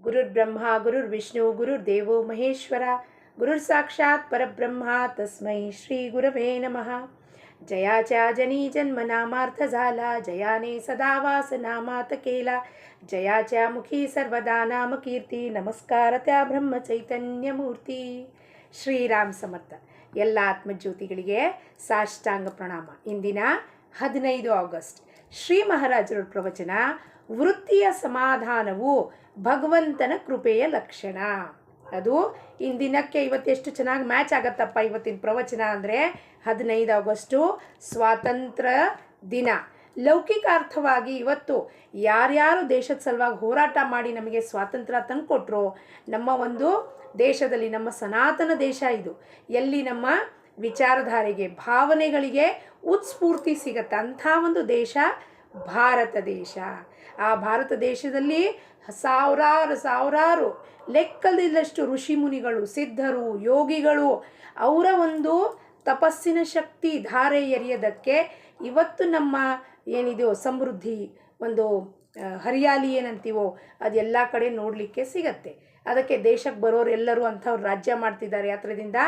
ಗುರುರ್ಬ್ರಹ್ಮ ಗುರುರ್ವಿಷ್ಣು ಗುರುರ್ದೇವೋ ಮಹೇಶ್ವರ ಗುರುರ್ಸಾಕ್ಷಾತ್ ಪರಬ್ರಹ್ಮ ತಸ್ಮೈ ಶ್ರೀ ಗುರವೇ ನಮಃ. जयाच्या जनी जन्म नामार्थ झाला, जयाने सदा वास नामात केला, जयाच्या मुखी सर्वदा नाम कीर्ती, नमस्कार त्या ಬ್ರಹ್ಮ ಚೈತನ್ಯ ಮೂರ್ತಿ. ಶ್ರೀರಾಮ್ ಸಮರ್ಥ. ಎಲ್ಲ ಆತ್ಮಜ್ಯೋತಿಗಳಿಗೆ ಸಾಷ್ಟಾಂಗ ಪ್ರಣಾಮ. ಇಂದಿನ 15 ಆಗಸ್ಟ್ ಶ್ರೀ ಮಹಾರಾಜರ ಪ್ರವಚನ, ವೃತ್ತಿಯ ಸಮಾಧಾನವು ಭಗವಂತನ ಕೃಪೆಯ ಲಕ್ಷಣ. ಅದು ಇಂದಿನಕ್ಕೆ ಇವತ್ತೆಷ್ಟು ಚೆನ್ನಾಗಿ ಮ್ಯಾಚ್ ಆಗತ್ತಪ್ಪ ಇವತ್ತಿನ ಪ್ರವಚನ ಅಂದರೆ 15 ಆಗಸ್ಟು ಸ್ವಾತಂತ್ರ್ಯ ದಿನ. ಲೌಕಿಕಾರ್ಥವಾಗಿ ಇವತ್ತು ಯಾರ್ಯಾರು ದೇಶದ ಸಲುವಾಗಿ ಹೋರಾಟ ಮಾಡಿ ನಮಗೆ ಸ್ವಾತಂತ್ರ್ಯ ತಂದುಕೊಟ್ರೋ, ನಮ್ಮ ಒಂದು ದೇಶದಲ್ಲಿ, ನಮ್ಮ ಸನಾತನ ದೇಶ ಇದು, ಎಲ್ಲಿ ನಮ್ಮ ವಿಚಾರಧಾರೆಗೆ ಭಾವನೆಗಳಿಗೆ ಉತ್ಸ್ಫೂರ್ತಿ ಸಿಗತ್ತೆ ಅಂಥ ಒಂದು ದೇಶ ಭಾರತ ದೇಶ. ಆ ಭಾರತ ದೇಶದಲ್ಲಿ ಸಾವಿರಾರು ಲೆಕ್ಕದಿಲ್ಲಷ್ಟು ಋಷಿ ಮುನಿಗಳು, ಸಿದ್ಧರು, ಯೋಗಿಗಳು, ಅವರ ಒಂದು ತಪಸ್ಸಿನ ಶಕ್ತಿ ಧಾರೆ ಎರೆಯೋದಕ್ಕೆ ಇವತ್ತು ನಮ್ಮ ಏನಿದೆಯೋ ಸಮೃದ್ಧಿ, ಒಂದು ಹರಿಯಾಲಿ ಏನಂತೀವೋ ಅದೆಲ್ಲ ಕಡೆ ನೋಡಲಿಕ್ಕೆ ಸಿಗತ್ತೆ. ಅದಕ್ಕೆ ದೇಶಕ್ಕೆ ಬರೋರು ಎಲ್ಲರೂ ಅಂಥವ್ರು ರಾಜ್ಯ ಮಾಡ್ತಿದ್ದಾರೆ, ಯಾತ್ರದಿಂದ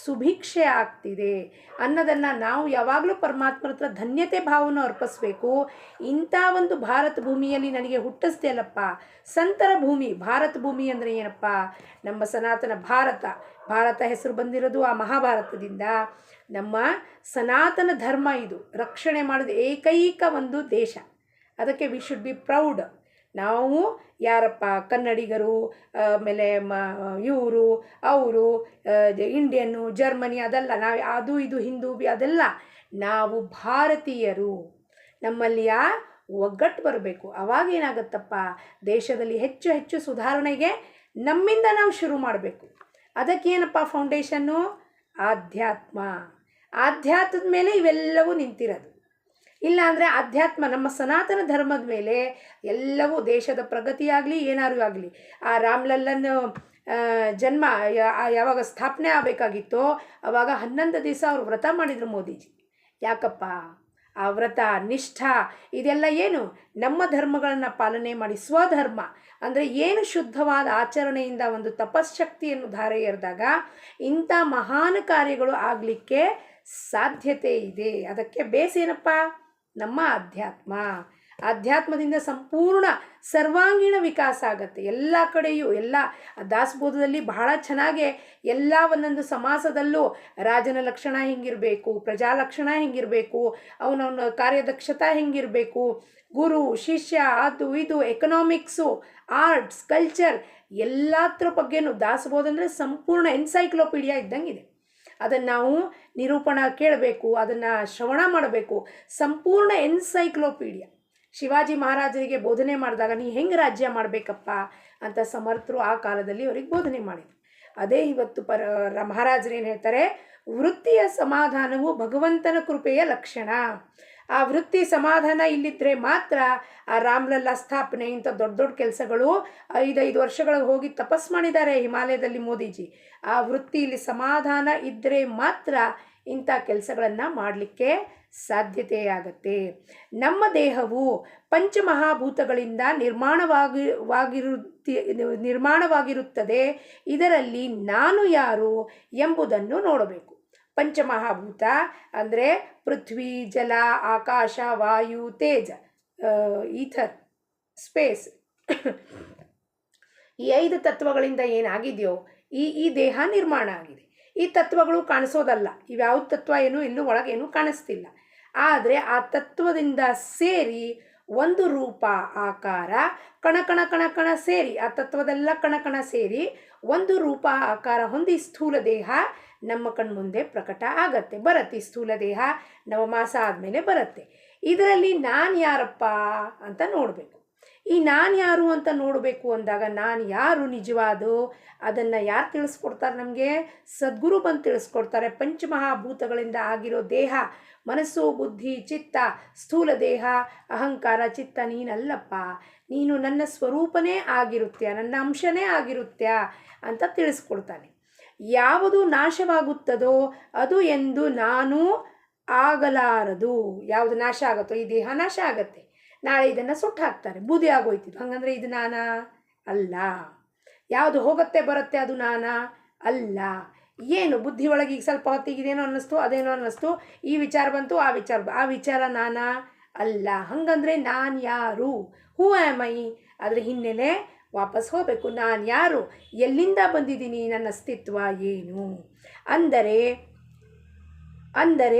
ಸುಭಿಕ್ಷೆ ಆಗ್ತಿದೆ ಅನ್ನೋದನ್ನು ನಾವು ಯಾವಾಗಲೂ ಪರಮಾತ್ಮರ ಹತ್ರ ಧನ್ಯತೆ ಭಾವನ ಅರ್ಪಿಸ್ಬೇಕು. ಇಂಥ ಒಂದು ಭಾರತ ಭೂಮಿಯಲ್ಲಿ ನನಗೆ ಹುಟ್ಟಿಸ್ದೆ ಅಲ್ಲಪ್ಪ, ಸಂತರ ಭೂಮಿ. ಭಾರತ ಭೂಮಿ ಅಂದರೆ ಏನಪ್ಪ? ನಮ್ಮ ಸನಾತನ ಭಾರತ ಹೆಸರು ಬಂದಿರೋದು ಆ ಮಹಾಭಾರತದಿಂದ. ನಮ್ಮ ಸನಾತನ ಧರ್ಮ ಇದು ರಕ್ಷಣೆ ಮಾಡೋದು ಏಕೈಕ ಒಂದು ದೇಶ. ಅದಕ್ಕೆ ವಿ ಶುಡ್ ಬಿ ಪ್ರೌಡ್. ನಾವು ಯಾರಪ್ಪ ಕನ್ನಡಿಗರು, ಆಮೇಲೆ ಇವರು ಅವರು ಇಂಡಿಯನ್ನು, ಜರ್ಮನಿ ಅದಲ್ಲ, ನಾವು ಅದು ಇದು ಹಿಂದೂ ಅದೆಲ್ಲ, ನಾವು ಭಾರತೀಯರು. ನಮ್ಮಲ್ಲಿ ಒಗ್ಗಟ್ಟು ಬರಬೇಕು. ಅವಾಗೇನಾಗತ್ತಪ್ಪ, ದೇಶದಲ್ಲಿ ಹೆಚ್ಚು ಹೆಚ್ಚು ಸುಧಾರಣೆಗೆ ನಮ್ಮಿಂದ ನಾವು ಶುರು ಮಾಡಬೇಕು. ಅದಕ್ಕೇನಪ್ಪ ಫೌಂಡೇಶನ್ನು? ಆಧ್ಯಾತ್ಮದ ಮೇಲೆ ಇವೆಲ್ಲವೂ ನಿಂತಿರೋದು. ಇಲ್ಲ ಅಂದರೆ ಆಧ್ಯಾತ್ಮ, ನಮ್ಮ ಸನಾತನ ಧರ್ಮದ ಮೇಲೆ ಎಲ್ಲವೂ, ದೇಶದ ಪ್ರಗತಿಯಾಗಲಿ ಏನಾರು ಆಗಲಿ. ಆ ರಾಮ್ಲಲ್ಲನ ಜನ್ಮ ಯಾವಾಗ ಸ್ಥಾಪನೆ ಆಗಬೇಕಾಗಿತ್ತೋ ಆವಾಗ 11 ದಿವಸ ಅವರು ವ್ರತ ಮಾಡಿದರು ಮೋದಿಜಿ. ಯಾಕಪ್ಪ? ಆ ವ್ರತ, ನಿಷ್ಠಾ ಇದೆಲ್ಲ ಏನು? ನಮ್ಮ ಧರ್ಮಗಳನ್ನು ಪಾಲನೆ ಮಾಡಿ, ಸ್ವಧರ್ಮ ಅಂದರೆ ಏನು ಶುದ್ಧವಾದ ಆಚರಣೆಯಿಂದ ಒಂದು ತಪಶ್ಶಕ್ತಿಯನ್ನು ಧಾರೆ ಎರೆದಾಗ ಇಂಥ ಮಹಾನ್ ಕಾರ್ಯಗಳು ಆಗಲಿಕ್ಕೆ ಸಾಧ್ಯತೆ ಇದೆ. ಅದಕ್ಕೆ ಬೇಸೇನಪ್ಪ? ನಮ್ಮ ಆಧ್ಯಾತ್ಮದಿಂದ ಸಂಪೂರ್ಣ ಸರ್ವಾಂಗೀಣ ವಿಕಾಸ ಆಗತ್ತೆ ಎಲ್ಲ ಕಡೆಯೂ. ಎಲ್ಲ ದಾಸಬೋಧದಲ್ಲಿ ಬಹಳ ಚೆನ್ನಾಗೆ ಎಲ್ಲ ಒಂದೊಂದು ಸಮಾಸದಲ್ಲೂ ರಾಜನ ಲಕ್ಷಣ ಹೆಂಗಿರಬೇಕು, ಪ್ರಜಾ ಲಕ್ಷಣ ಹೆಂಗಿರಬೇಕು, ಅವನವನ ಕಾರ್ಯದಕ್ಷತಾ ಹೆಂಗಿರಬೇಕು, ಗುರು ಶಿಷ್ಯ, ಅದು ಇದು, ಎಕನಾಮಿಕ್ಸು, ಆರ್ಟ್ಸ್, ಕಲ್ಚರ್ ಎಲ್ಲದ್ರ ಬಗ್ಗೆನೂ ದಾಸಬೋಧ ಅಂದರೆ ಸಂಪೂರ್ಣ ಎನ್ಸೈಕ್ಲೋಪೀಡಿಯಾ ಇದ್ದಂಗಿದೆ. ಅದನ್ನು ನಾವು ನಿರೂಪಣ ಕೇಳಬೇಕು, ಅದನ್ನು ಶ್ರವಣ ಮಾಡಬೇಕು. ಸಂಪೂರ್ಣ ಎನ್ಸೈಕ್ಲೋಪೀಡಿಯಾ. ಶಿವಾಜಿ ಮಹಾರಾಜರಿಗೆ ಬೋಧನೆ ಮಾಡಿದಾಗ ನೀ ಹೆಂಗೆ ರಾಜ್ಯ ಮಾಡಬೇಕಪ್ಪ ಅಂತ ಸಮರ್ಥರು ಆ ಕಾಲದಲ್ಲಿ ಅವರಿಗೆ ಬೋಧನೆ ಮಾಡಿದರು. ಅದೇ ಇವತ್ತು ಮಹಾರಾಜರು ಏನು ಹೇಳ್ತಾರೆ? ವೃತ್ತಿಯ ಸಮಾಧಾನವು ಭಗವಂತನ ಕೃಪೆಯ ಲಕ್ಷಣ. ಆ ವೃತ್ತಿ ಸಮಾಧಾನ ಇಲ್ಲಿದ್ದರೆ ಮಾತ್ರ ಆ ರಾಮ್ಲಲ್ಲಾ ಸ್ಥಾಪನೆ, ಇಂಥ ದೊಡ್ಡ ದೊಡ್ಡ ಕೆಲಸಗಳು 5 ವರ್ಷಗಳಿಗೆ ಹೋಗಿ ತಪಸ್ ಮಾಡಿದ್ದಾರೆ ಹಿಮಾಲಯದಲ್ಲಿ ಮೋದಿಜಿ. ಆ ವೃತ್ತಿಯಲ್ಲಿ ಸಮಾಧಾನ ಇದ್ದರೆ ಮಾತ್ರ ಇಂಥ ಕೆಲಸಗಳನ್ನು ಮಾಡಲಿಕ್ಕೆ ಸಾಧ್ಯತೆಯಾಗತ್ತೆ. ನಮ್ಮ ದೇಹವು ಪಂಚಮಹಾಭೂತಗಳಿಂದ ನಿರ್ಮಾಣವಾಗಿರುತ್ತದೆ. ಇದರಲ್ಲಿ ನಾನು ಯಾರು ಎಂಬುದನ್ನು ನೋಡಬೇಕು. ಪಂಚಮಹಾಭೂತ ಅಂದರೆ ಪೃಥ್ವಿ, ಜಲ, ಆಕಾಶ, ವಾಯು, ತೇಜ, ಈಥರ್, ಸ್ಪೇಸ್. ಈ 5 ತತ್ವಗಳಿಂದ ಏನಾಗಿದೆಯೋ ಈ ದೇಹ ನಿರ್ಮಾಣ ಆಗಿದೆ. ಈ ತತ್ವಗಳು ಕಾಣಿಸೋದಲ್ಲ, ಇವ್ಯಾವ ತತ್ವ ಏನು ಎಲ್ಲೂ ಒಳಗೇನು ಕಾಣಿಸ್ತಿಲ್ಲ. ಆದರೆ ಆ ತತ್ವದಿಂದ ಸೇರಿ ಒಂದು ರೂಪ, ಆಕಾರ, ಕಣ ಸೇರಿ, ಆ ತತ್ವದೆಲ್ಲ ಕಣ ಸೇರಿ ಒಂದು ರೂಪ ಆಕಾರ ಹೊಂದಿ ಸ್ಥೂಲ ದೇಹ ನಮ್ಮ ಕಣ್ಮುಂದೆ ಪ್ರಕಟ ಬರುತ್ತೆ. ಸ್ಥೂಲ ದೇಹ ನವಮಾಸ ಆದಮೇಲೆ ಬರುತ್ತೆ. ಇದರಲ್ಲಿ ನಾನು ಯಾರಪ್ಪ ಅಂತ ನೋಡಬೇಕು. ಈ ನಾನು ಯಾರು ಅಂತ ನೋಡಬೇಕು ಅಂದಾಗ ನಾನು ಯಾರು ನಿಜವಾದ ಅದನ್ನು ಯಾರು ತಿಳಿಸ್ಕೊಡ್ತಾರೆ ನಮಗೆ? ಸದ್ಗುರು ಬಂದು ತಿಳಿಸ್ಕೊಡ್ತಾರೆ. ಪಂಚಮಹಾಭೂತಗಳಿಂದ ಆಗಿರೋ ದೇಹ, ಮನಸ್ಸು, ಬುದ್ಧಿ, ಚಿತ್ತ, ಸ್ಥೂಲ ದೇಹ, ಅಹಂಕಾರ, ಚಿತ್ತ ನೀನಲ್ಲಪ್ಪ, ನೀನು ನನ್ನ ಸ್ವರೂಪನೇ ಆಗಿರುತ್ತ್ಯಾ, ನನ್ನ ಅಂಶನೇ ಆಗಿರುತ್ತ್ಯಾ ಅಂತ ತಿಳಿಸ್ಕೊಡ್ತಾನೆ. ಯಾವುದು ನಾಶವಾಗುತ್ತದೋ ಅದು ಎಂದು ನಾನು ಆಗಲಾರದು. ಯಾವುದು ನಾಶ ಆಗುತ್ತೋ, ಈ ದೇಹ ನಾಶ ಆಗತ್ತೆ, ನಾಳೆ ಇದನ್ನು ಸುಟ್ಟು ಹಾಕ್ತಾರೆ, ಬೂದಿ ಆಗೋಯ್ತಿದ್ದು, ಹಾಗಂದ್ರೆ ಇದು ನಾನಾ ಅಲ್ಲ. ಯಾವುದು ಹೋಗುತ್ತೆ ಬರುತ್ತೆ ಅದು ನಾನಾ? ಅಲ್ಲ. ಏನು ಬುದ್ಧಿ ಒಳಗೆ ಈಗ ಸ್ವಲ್ಪ ಹೊತ್ತಿಗೆ ಇದೇನೋ ಅನ್ನಿಸ್ತು, ಅದೇನೋ ಅನ್ನಿಸ್ತು, ಈ ವಿಚಾರ ಬಂತು, ಆ ವಿಚಾರ ನಾನಾ? ಅಲ್ಲ. ಹಂಗಂದ್ರೆ ನಾನು ಯಾರು? ಹೂ ಆಮ್ ಐ? ಅದರ ಹಿನ್ನೆಲೆ ವಾಪಸ್ ಹೋಗಬೇಕು. ನಾನು ಯಾರು? ಎಲ್ಲಿಂದ ಬಂದಿದ್ದೀನಿ? ನನ್ನ ಅಸ್ತಿತ್ವ ಏನು? ಅಂದರೆ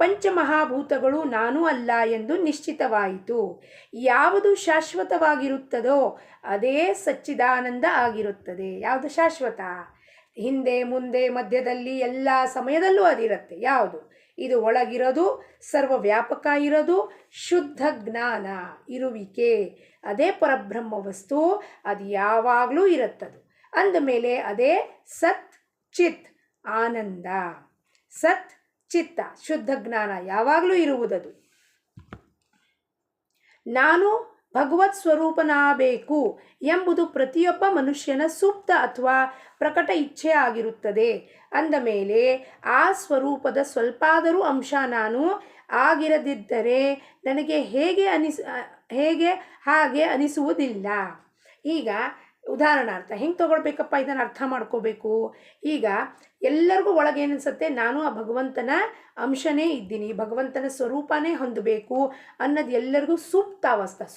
ಪಂಚಮಹಾಭೂತಗಳು ನಾನೂ ಅಲ್ಲ ಎಂದು ನಿಶ್ಚಿತವಾಯಿತು. ಯಾವುದು ಶಾಶ್ವತವಾಗಿರುತ್ತದೋ ಅದೇ ಸಚ್ಚಿದಾನಂದ ಆಗಿರುತ್ತದೆ. ಯಾವುದು ಶಾಶ್ವತ? ಹಿಂದೆ ಮುಂದೆ ಮಧ್ಯದಲ್ಲಿ ಎಲ್ಲ ಸಮಯದಲ್ಲೂ ಅದಿರುತ್ತೆ. ಯಾವುದು? ಇದು ಒಳಗಿರೋದು, ಸರ್ವವ್ಯಾಪಕ ಇರೋದು, ಶುದ್ಧ ಜ್ಞಾನ ಇರುವಿಕೆ, ಅದೇ ಪರಬ್ರಹ್ಮ ವಸ್ತು. ಅದು ಯಾವಾಗಲೂ ಇರುತ್ತದು. ಅಂದಮೇಲೆ ಅದೇ ಸತ್ ಚಿತ್ ಆನಂದ. ಸತ್ ಚಿತ್ತ ಶುದ್ಧ ಜ್ಞಾನ ಯಾವಾಗಲೂ ಇರುವುದದು. ನಾನು ಭಗವತ್ ಸ್ವರೂಪನಾಗಬೇಕು ಎಂಬುದು ಪ್ರತಿಯೊಬ್ಬ ಮನುಷ್ಯನ ಸೂಕ್ತ ಅಥವಾ ಪ್ರಕಟ ಇಚ್ಛೆ ಆಗಿರುತ್ತದೆ. ಅಂದ ಮೇಲೆ ಆ ಸ್ವರೂಪದ ಸ್ವಲ್ಪಾದರೂ ಅಂಶ ನಾನು ಆಗಿರದಿದ್ದರೆ ನನಗೆ ಹಾಗೆ ಅನಿಸುವುದಿಲ್ಲ. ಈಗ ಉದಾಹರಣಾರ್ಥ ಹೆಂಗೆ ತೊಗೊಳ್ಬೇಕಪ್ಪ, ಇದನ್ನು ಅರ್ಥ ಮಾಡ್ಕೋಬೇಕು. ಈಗ ಎಲ್ಲರಿಗೂ ಒಳಗೇನಿಸುತ್ತೆ, ನಾನು ಆ ಭಗವಂತನ ಅಂಶನೇ ಇದ್ದೀನಿ, ಭಗವಂತನ ಸ್ವರೂಪನೇ ಹೊಂದಬೇಕು ಅನ್ನೋದು ಎಲ್ಲರಿಗೂ ಸುಪ್ತ ಅವಸ್ಥೆ.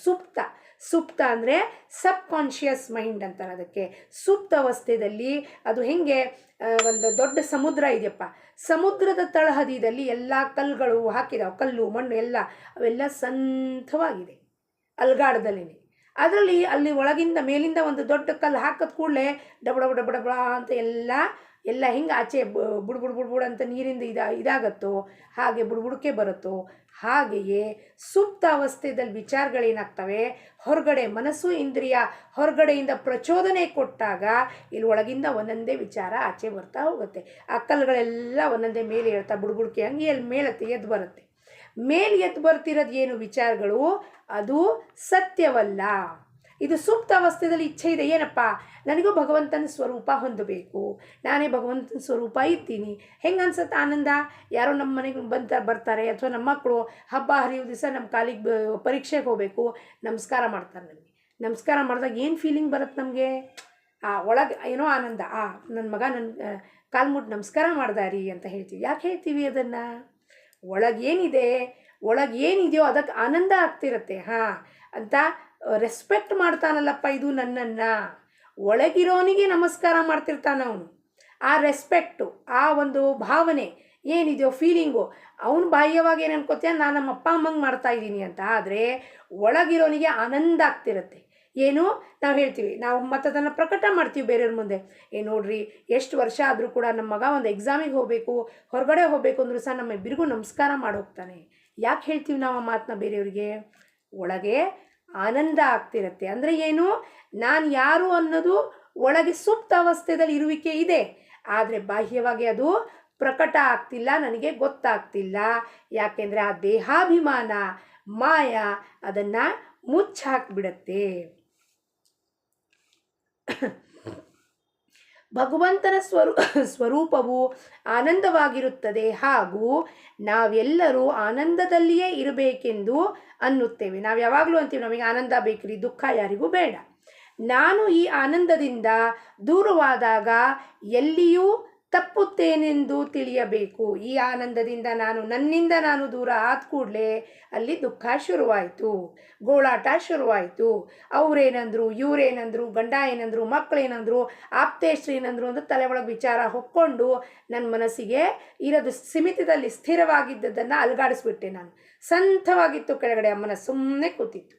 ಸುಪ್ತ ಅಂದರೆ ಸಬ್ ಕಾನ್ಷಿಯಸ್ ಮೈಂಡ್ ಅಂತಾರೆ ಅದಕ್ಕೆ. ಸುಪ್ತ ಅವಸ್ಥೆಯಲ್ಲಿ ಅದು ಹೆಂಗೆ, ಒಂದು ದೊಡ್ಡ ಸಮುದ್ರ ಇದೆಯಪ್ಪ, ಸಮುದ್ರದ ತಳಹದಿಯಲ್ಲಿ ಎಲ್ಲ ಕಲ್ಲುಗಳು ಹಾಕಿದಾವೆ, ಕಲ್ಲು ಮಣ್ಣು ಎಲ್ಲ ಅವೆಲ್ಲ ಸಂಥವಾಗಿದೆ ಅಲ್ಗಾಡದಲ್ಲೇ. ಅದರಲ್ಲಿ ಅಲ್ಲಿ ಒಳಗಿಂದ ಮೇಲಿಂದ ಒಂದು ದೊಡ್ಡ ಕಲ್ಲು ಹಾಕಿದ ಕೂಡಲೇ ಡಬಡ ಅಂತ ಎಲ್ಲ ಹಿಂಗೆ ಆಚೆ ಬುಡ್ ಅಂತ ನೀರಿಂದ ಇದಾಗತ್ತೋ ಹಾಗೆ ಬುಡ್ಬುಡಕ್ಕೆ ಬರುತ್ತೋ, ಹಾಗೆಯೇ ಸುಪ್ತ ಅವಸ್ಥೆಯಲ್ಲಿ ವಿಚಾರಗಳೇನಾಗ್ತವೆ, ಹೊರಗಡೆ ಮನಸ್ಸು ಇಂದ್ರಿಯ ಹೊರಗಡೆಯಿಂದ ಪ್ರಚೋದನೆ ಕೊಟ್ಟಾಗ ಇಲ್ಲಿ ಒಳಗಿಂದ ಒಂದೊಂದೇ ವಿಚಾರ ಆಚೆ ಬರ್ತಾ ಹೋಗುತ್ತೆ. ಆ ಕಲ್ಲುಗಳೆಲ್ಲ ಒಂದೊಂದೇ ಮೇಲೆ ಹೇಳ್ತಾ ಬುಡ್ಬುಡ್ಕೆ ಹಂಗೆ ಅಲ್ಲಿ ಮೇಲತ್ತೆ ಎದ್ದು ಬರುತ್ತೆ. ಮೇಲೆ ಎದ್ದು ಬರ್ತಿರೋದು ಏನು ವಿಚಾರಗಳು, ಅದು ಸತ್ಯವಲ್ಲ. ಇದು ಸುಪ್ತ ಅವಸ್ಥೆಯಲ್ಲಿ ಇಚ್ಛೆ ಇದೆ, ಏನಪ್ಪ ನನಗೂ ಭಗವಂತನ ಸ್ವರೂಪ ಹೊಂದಬೇಕು, ನಾನೇ ಭಗವಂತನ ಸ್ವರೂಪ ಇರ್ತೀನಿ. ಹೆಂಗೆ ಅನ್ಸುತ್ತೆ ಆನಂದ? ಯಾರೋ ನಮ್ಮ ಮನೆಗೆ ಬರ್ತಾರೆ, ಅಥವಾ ನಮ್ಮ ಮಕ್ಕಳು ಹಬ್ಬ ಹರಿಯೋ ದಿವಸ ನಮ್ಮ ಕಾಲಿಗೆ ಪರೀಕ್ಷೆಗೆ ಹೋಗಬೇಕು, ನಮಸ್ಕಾರ ಮಾಡ್ತಾರೆ. ನಮಸ್ಕಾರ ಮಾಡಿದಾಗ ಏನು ಫೀಲಿಂಗ್ ಬರುತ್ತೆ ನಮಗೆ? ಒಳಗೆ ಏನೋ ಆನಂದ, ನನ್ನ ಮಗ ನನ್ನ ಕಾಲು ಮುಟ್ಟು ನಮಸ್ಕಾರ ಮಾಡ್ದಾರಿ ಅಂತ ಹೇಳ್ತೀವಿ. ಯಾಕೆ ಹೇಳ್ತೀವಿ ಅದನ್ನು? ಒಳಗೇನಿದೆಯೋ ಅದಕ್ಕೆ ಆನಂದ ಆಗ್ತಿರತ್ತೆ. ಅಂತ ರೆಸ್ಪೆಕ್ಟ್ ಮಾಡ್ತಾನಲ್ಲಪ್ಪ ಇದು ನನ್ನನ್ನು, ಒಳಗಿರೋನಿಗೆ ನಮಸ್ಕಾರ ಮಾಡ್ತಿರ್ತಾನವನು. ಆ ರೆಸ್ಪೆಕ್ಟು, ಆ ಒಂದು ಭಾವನೆ ಏನಿದೆಯೋ ಫೀಲಿಂಗು, ಅವನು ಬಾಹ್ಯವಾಗಿ ಏನು ಅನ್ಕೋತೀಯ, ನಾನು ನಮ್ಮ ಅಪ್ಪ ಅಮ್ಮಂಗೆ ಮಾಡ್ತಾಯಿದ್ದೀನಿ ಅಂತ. ಆದರೆ ಒಳಗಿರೋನಿಗೆ ಆನಂದ ಆಗ್ತಿರತ್ತೆ. ಏನು ನಾವು ಹೇಳ್ತೀವಿ, ನಾವು ಮತ್ತು ಅದನ್ನು ಪ್ರಕಟ ಮಾಡ್ತೀವಿ ಬೇರೆಯವ್ರ ಮುಂದೆ. ನೋಡ್ರಿ, ಎಷ್ಟು ವರ್ಷ ಆದರೂ ಕೂಡ ನಮ್ಮ ಮಗ ಒಂದು ಎಕ್ಸಾಮಿಗೆ ಹೋಗಬೇಕು, ಹೊರಗಡೆ ಹೋಗಬೇಕು ಅಂದರೂ ಸಹ ನಮ್ಮ ಇಬ್ಬರಿಗೂ ನಮಸ್ಕಾರ ಮಾಡೋಗ್ತಾನೆ. ಯಾಕೆ ಹೇಳ್ತೀವಿ ನಾವು ಆ ಮಾತನ್ನ ಬೇರೆಯವ್ರಿಗೆ? ಒಳಗೆ ಆನಂದ ಆಗ್ತಿರತ್ತೆ. ಅಂದರೆ ಏನು, ನಾನು ಯಾರು ಅನ್ನೋದು ಒಳಗೆ ಸುಪ್ತ ಅವಸ್ಥೆಯಲ್ಲಿ ಇರುವಿಕೆ ಇದೆ, ಆದರೆ ಬಾಹ್ಯವಾಗಿ ಅದು ಪ್ರಕಟ ಆಗ್ತಿಲ್ಲ, ನನಗೆ ಗೊತ್ತಾಗ್ತಿಲ್ಲ. ಯಾಕೆಂದರೆ ಆ ದೇಹಾಭಿಮಾನ ಮಾಯ ಅದನ್ನು ಮುಚ್ಚಾಕ್ಬಿಡತ್ತೆ. ಭಗವಂತನ ಸ್ವರೂಪವು ಆನಂದವಾಗಿರುತ್ತದೆ, ಹಾಗೂ ನಾವೆಲ್ಲರೂ ಆನಂದದಲ್ಲಿಯೇ ಇರಬೇಕೆಂದು ಅನ್ನುತ್ತೇವೆ. ನಾವು ಯಾವಾಗಲೂ ಅಂತೀವಿ ನಮಗೆ ಆನಂದ ಬೇಕ್ರಿ, ದುಃಖ ಯಾರಿಗೂ ಬೇಡ. ನಾನು ಈ ಆನಂದದಿಂದ ದೂರವಾದಾಗ ಎಲ್ಲಿಯೂ ತಪ್ಪುತ್ತೇನೆಂದು ತಿಳಿಯಬೇಕು. ಈ ಆನಂದದಿಂದ ನನ್ನಿಂದ ನಾನು ದೂರ ಆದ ಕೂಡಲೇ ಅಲ್ಲಿ ದುಃಖ ಶುರುವಾಯಿತು, ಗೋಳಾಟ ಶುರುವಾಯಿತು. ಅವರೇನಂದ್ರು, ಇವರೇನಂದ್ರು, ಗಂಡ ಏನಂದ್ರು, ಮಕ್ಕಳೇನಂದ್ರು, ಆಪ್ತೇಶ್ರು ಏನಂದ್ರು ಅಂತ ತಲೆ ಒಳಗೆ ವಿಚಾರ ಹೊಕ್ಕೊಂಡು ನನ್ನ ಮನಸ್ಸಿಗೆ ಇರೋದು ಸೀಮಿತದಲ್ಲಿ ಸ್ಥಿರವಾಗಿದ್ದದನ್ನು ಅಲುಗಾಡಿಸ್ಬಿಟ್ಟೆ. ನಾನು ಸಂಥವಾಗಿತ್ತು ಕೆಳಗಡೆ, ಅಮ್ಮನ ಸುಮ್ಮನೆ ಕೂತಿತ್ತು.